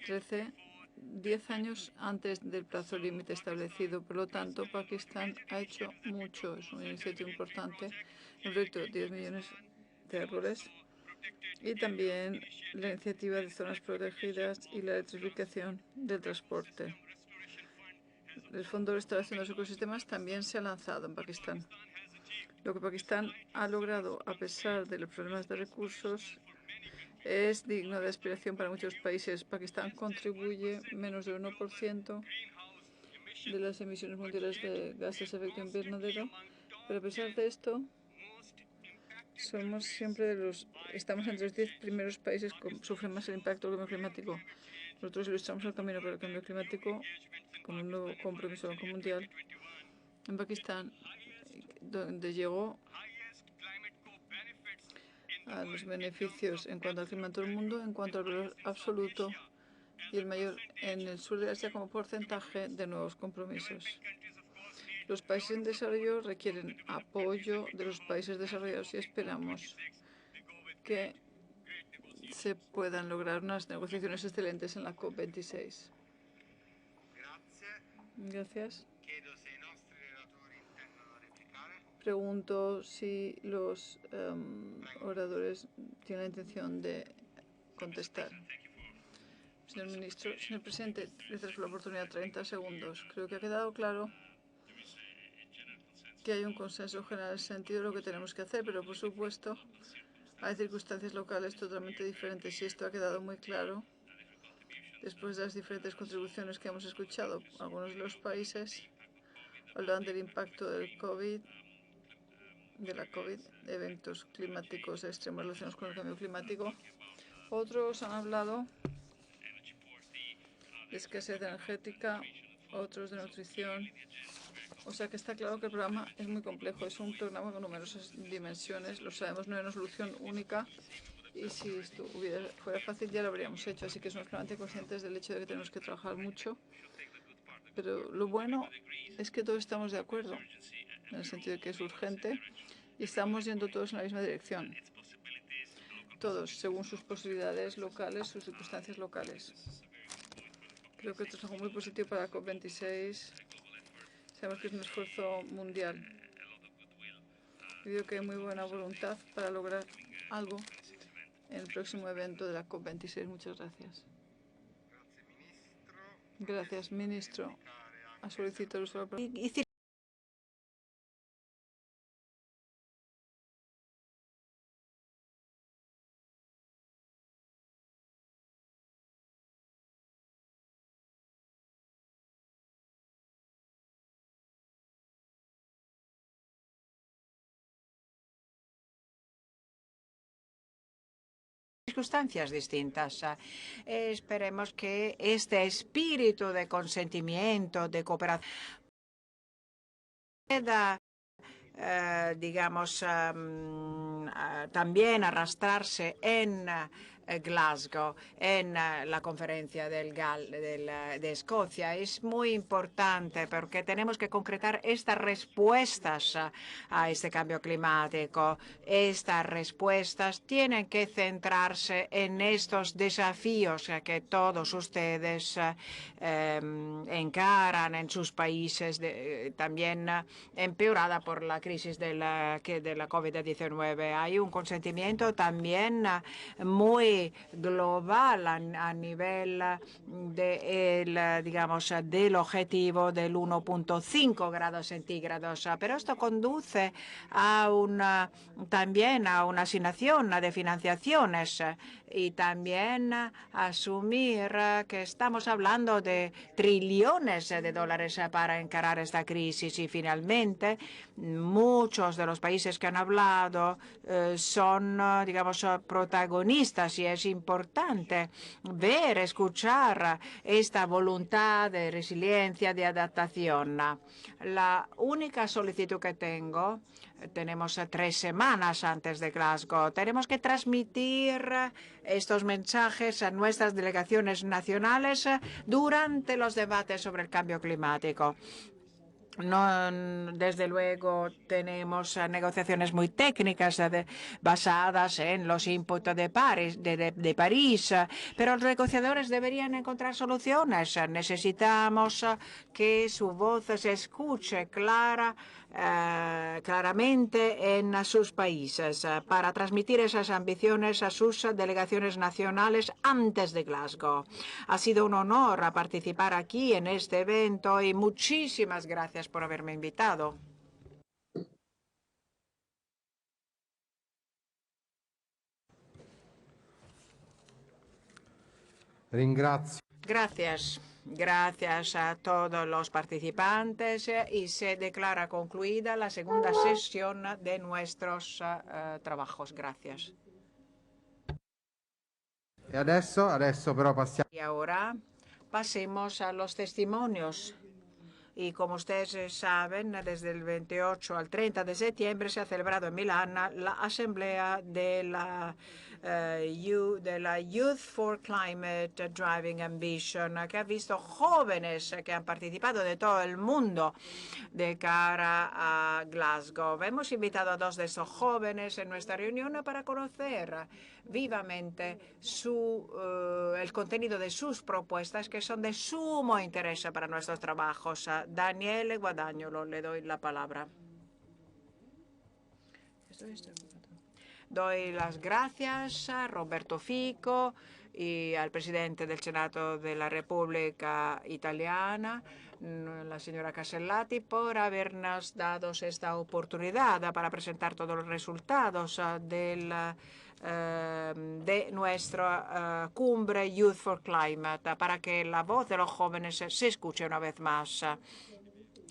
13, 10 años antes del plazo límite establecido. Por lo tanto, Pakistán ha hecho mucho. Es una iniciativa importante. El proyecto de 10 millones de árboles y también la iniciativa de zonas protegidas y la electrificación del transporte. El Fondo de Restauración de los Ecosistemas también se ha lanzado en Pakistán. Lo que Pakistán ha logrado, a pesar de los problemas de recursos, es digno de aspiración para muchos países. Pakistán contribuye menos del 1% de las emisiones mundiales de gases de efecto invernadero, pero a pesar de esto, estamos entre los 10 primeros países que sufren más el impacto del cambio climático. Nosotros ilustramos el camino para el cambio climático con un nuevo compromiso del Banco Mundial en Pakistán, donde llegó a los beneficios en cuanto al clima en todo el mundo, en cuanto al valor absoluto y el mayor en el sur de Asia como porcentaje de nuevos compromisos. Los países en desarrollo requieren apoyo de los países desarrollados y esperamos que se puedan lograr unas negociaciones excelentes en la COP26. Gracias. Pregunto si los oradores tienen la intención de contestar. Señor ministro, señor presidente, gracias por la oportunidad. 30 segundos. Creo que ha quedado claro que hay un consenso general en el sentido de lo que tenemos que hacer, pero por supuesto hay circunstancias locales totalmente diferentes y esto ha quedado muy claro después de las diferentes contribuciones que hemos escuchado. Algunos de los países hablan del impacto del COVID, eventos climáticos extremos relacionados con el cambio climático. Otros han hablado de escasez energética, otros de nutrición. O sea que está claro que el programa es muy complejo. Es un programa con numerosas dimensiones. Lo sabemos, no hay una solución única. Y si esto fuera fácil ya lo habríamos hecho. Así que somos claramente conscientes del hecho de que tenemos que trabajar mucho. Pero lo bueno es que todos estamos de acuerdo, en el sentido de que es urgente y estamos yendo todos en la misma dirección. Todos, según sus posibilidades locales, sus circunstancias locales. Creo que esto es algo muy positivo para la COP26. Sabemos que es un esfuerzo mundial. Y creo que hay muy buena voluntad para lograr algo en el próximo evento de la COP26. Muchas gracias. Gracias, ministro. A solicitar el uso de la palabra. Circunstancias distintas. Esperemos que este espíritu de consentimiento, de cooperación, pueda, digamos, también arrastrarse en Glasgow, en la conferencia de Escocia. Es muy importante porque tenemos que concretar estas respuestas a este cambio climático. Estas respuestas tienen que centrarse en estos desafíos que todos ustedes encaran en sus países, también empeorada por la crisis de la COVID-19. Hay un consentimiento también muy global a nivel del objetivo del 1.5 grados centígrados. Pero esto conduce a también a una asignación de financiaciones y también asumir que estamos hablando de trillones de dólares para encarar esta crisis. Y finalmente, muchos de los países que han hablado son, digamos, protagonistas y es importante ver, escuchar esta voluntad de resiliencia, de adaptación. La única solicitud que tenemos 3 semanas antes de Glasgow. Tenemos que transmitir estos mensajes a nuestras delegaciones nacionales durante los debates sobre el cambio climático. No, desde luego tenemos negociaciones muy técnicas basadas en los inputs de París, pero los negociadores deberían encontrar soluciones. Necesitamos que su voz se escuche claramente en sus países para transmitir esas ambiciones a sus delegaciones nacionales antes de Glasgow. Ha sido un honor participar aquí en este evento y muchísimas gracias por haberme invitado. Ringrazio. Gracias. Gracias a todos los participantes y se declara concluida la segunda sesión de nuestros trabajos. Gracias. Adesso però passiamo. Y ahora pasemos a los testimonios Y como ustedes saben, desde el 28 al 30 de septiembre se ha celebrado en Milán la asamblea de la Youth for Climate Driving Ambition, que ha visto jóvenes que han participado de todo el mundo de cara a Glasgow. Hemos invitado a 2 de esos jóvenes en nuestra reunión para conocer vivamente el contenido de sus propuestas, que son de sumo interés para nuestros trabajos. Daniele Guadagnolo, le doy la palabra. Doy las gracias a Roberto Fico y al presidente del Senado de la República Italiana, la señora Casellati, por habernos dado esta oportunidad para presentar todos los resultados de nuestra cumbre Youth for Climate, para que la voz de los jóvenes se escuche una vez más.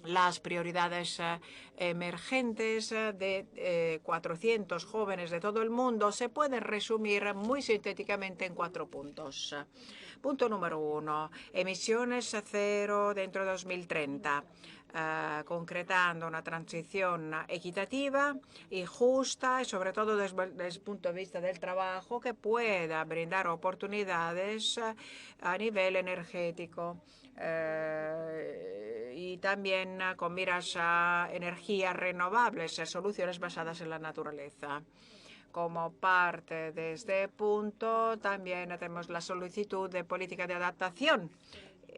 Las prioridades emergentes de 400 jóvenes de todo el mundo se pueden resumir muy sintéticamente en 4 puntos. Punto número 1, emisiones cero dentro de 2030. Concretando una transición equitativa y justa, y sobre todo desde el punto de vista del trabajo, que pueda brindar oportunidades a nivel energético. Y también con miras a energías renovables, soluciones basadas en la naturaleza. Como parte de este punto, también tenemos la solicitud de política de adaptación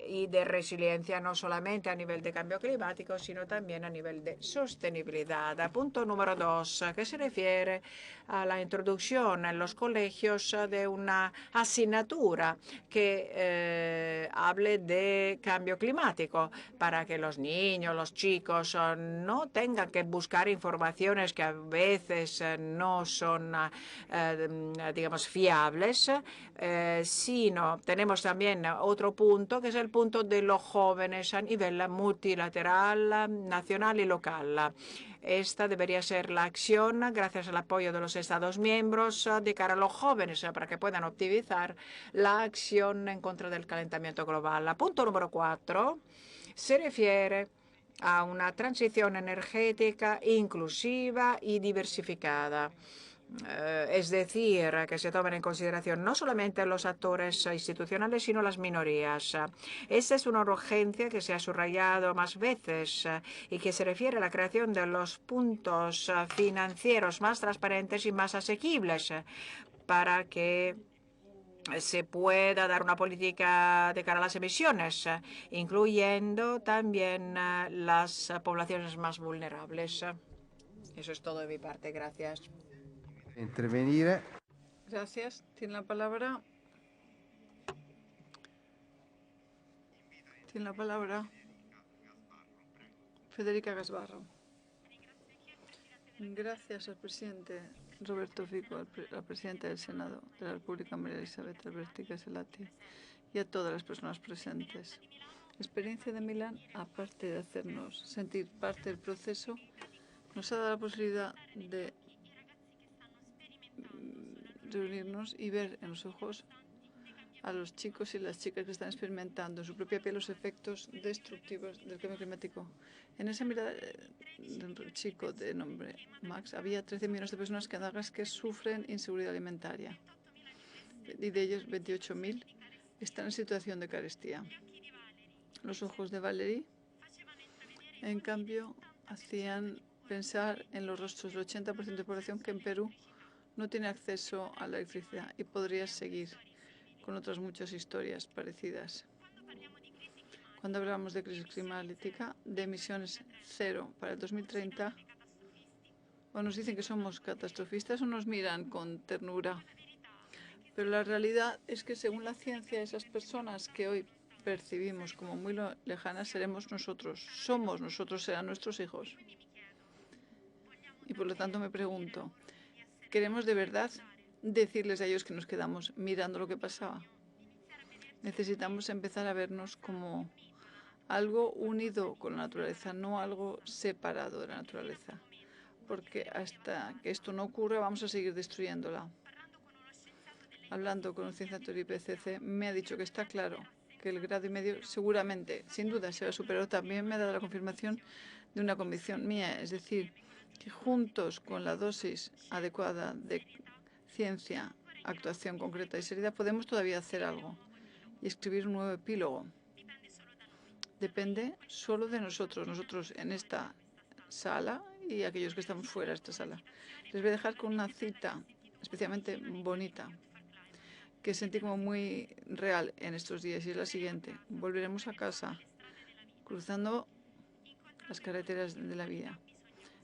y de resiliencia, no solamente a nivel de cambio climático, sino también a nivel de sostenibilidad. Punto número 2, que se refiere a la introducción en los colegios de una asignatura que hable de cambio climático, para que los niños, los chicos, no tengan que buscar informaciones que a veces no son, digamos, fiables, sino tenemos también otro punto, que es el punto de los jóvenes a nivel multilateral, nacional y local. Esta debería ser la acción, gracias al apoyo de los Estados miembros, de cara a los jóvenes, para que puedan optimizar la acción en contra del calentamiento global. Punto número 4 se refiere a una transición energética inclusiva y diversificada. Es decir, que se tomen en consideración no solamente los actores institucionales, sino las minorías. Esta es una urgencia que se ha subrayado más veces y que se refiere a la creación de los puntos financieros más transparentes y más asequibles, para que se pueda dar una política de cara a las emisiones, incluyendo también las poblaciones más vulnerables. Eso es todo de mi parte. Gracias. Intervenire. Gracias. Tiene la palabra. Federica Gasbarro. Gracias al presidente Roberto Fico, al presidente del Senado de la República, María Elisabeth Alberti Casellati, y a todas las personas presentes. La experiencia de Milán, aparte de hacernos sentir parte del proceso, nos ha dado la posibilidad de reunirnos y ver en los ojos a los chicos y las chicas que están experimentando en su propia piel los efectos destructivos del cambio climático. En esa mirada de un chico de nombre Max, había 13 millones de personas canadienses que sufren inseguridad alimentaria, y de ellos 28.000 están en situación de carestía. Los ojos de Valerie, en cambio, hacían pensar en los rostros del 80% de la población que en Perú no tiene acceso a la electricidad, y podría seguir con otras muchas historias parecidas. Cuando hablamos de crisis climática, de emisiones cero para el 2030, o nos dicen que somos catastrofistas o nos miran con ternura. Pero la realidad es que, según la ciencia, esas personas que hoy percibimos como muy lejanas seremos nosotros. Somos nosotros, serán nuestros hijos. Y por lo tanto me pregunto, ¿queremos de verdad decirles a ellos que nos quedamos mirando lo que pasaba? Necesitamos empezar a vernos como algo unido con la naturaleza, no algo separado de la naturaleza. Porque hasta que esto no ocurra, vamos a seguir destruyéndola. Hablando con un científico del IPCC, me ha dicho que está claro que el grado y medio seguramente, sin duda, se va a superar. También me ha dado la confirmación de una convicción mía, es decir, que juntos con la dosis adecuada de ciencia, actuación concreta y seriedad podemos todavía hacer algo y escribir un nuevo epílogo. Depende solo de nosotros en esta sala y aquellos que estamos fuera de esta sala. Les voy a dejar con una cita especialmente bonita que sentí como muy real en estos días y es la siguiente. Volveremos a casa cruzando las carreteras de la vida,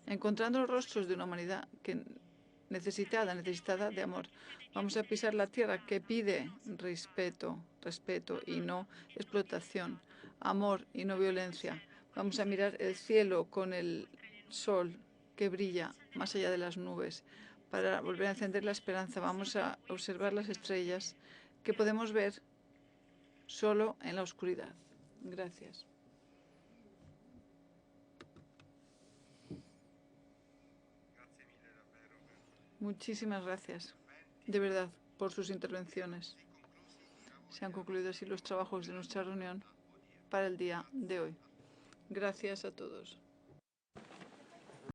encontrando los rostros de una humanidad que necesitada de amor. Vamos a pisar la tierra que pide respeto y no explotación, amor y no violencia. Vamos a mirar el cielo con el sol que brilla más allá de las nubes para volver a encender la esperanza. Vamos a observar las estrellas que podemos ver solo en la oscuridad. Gracias. Muchísimas gracias, de verdad, por sus intervenciones. Se han concluido así los trabajos de nuestra reunión para el día de hoy. Gracias a todos.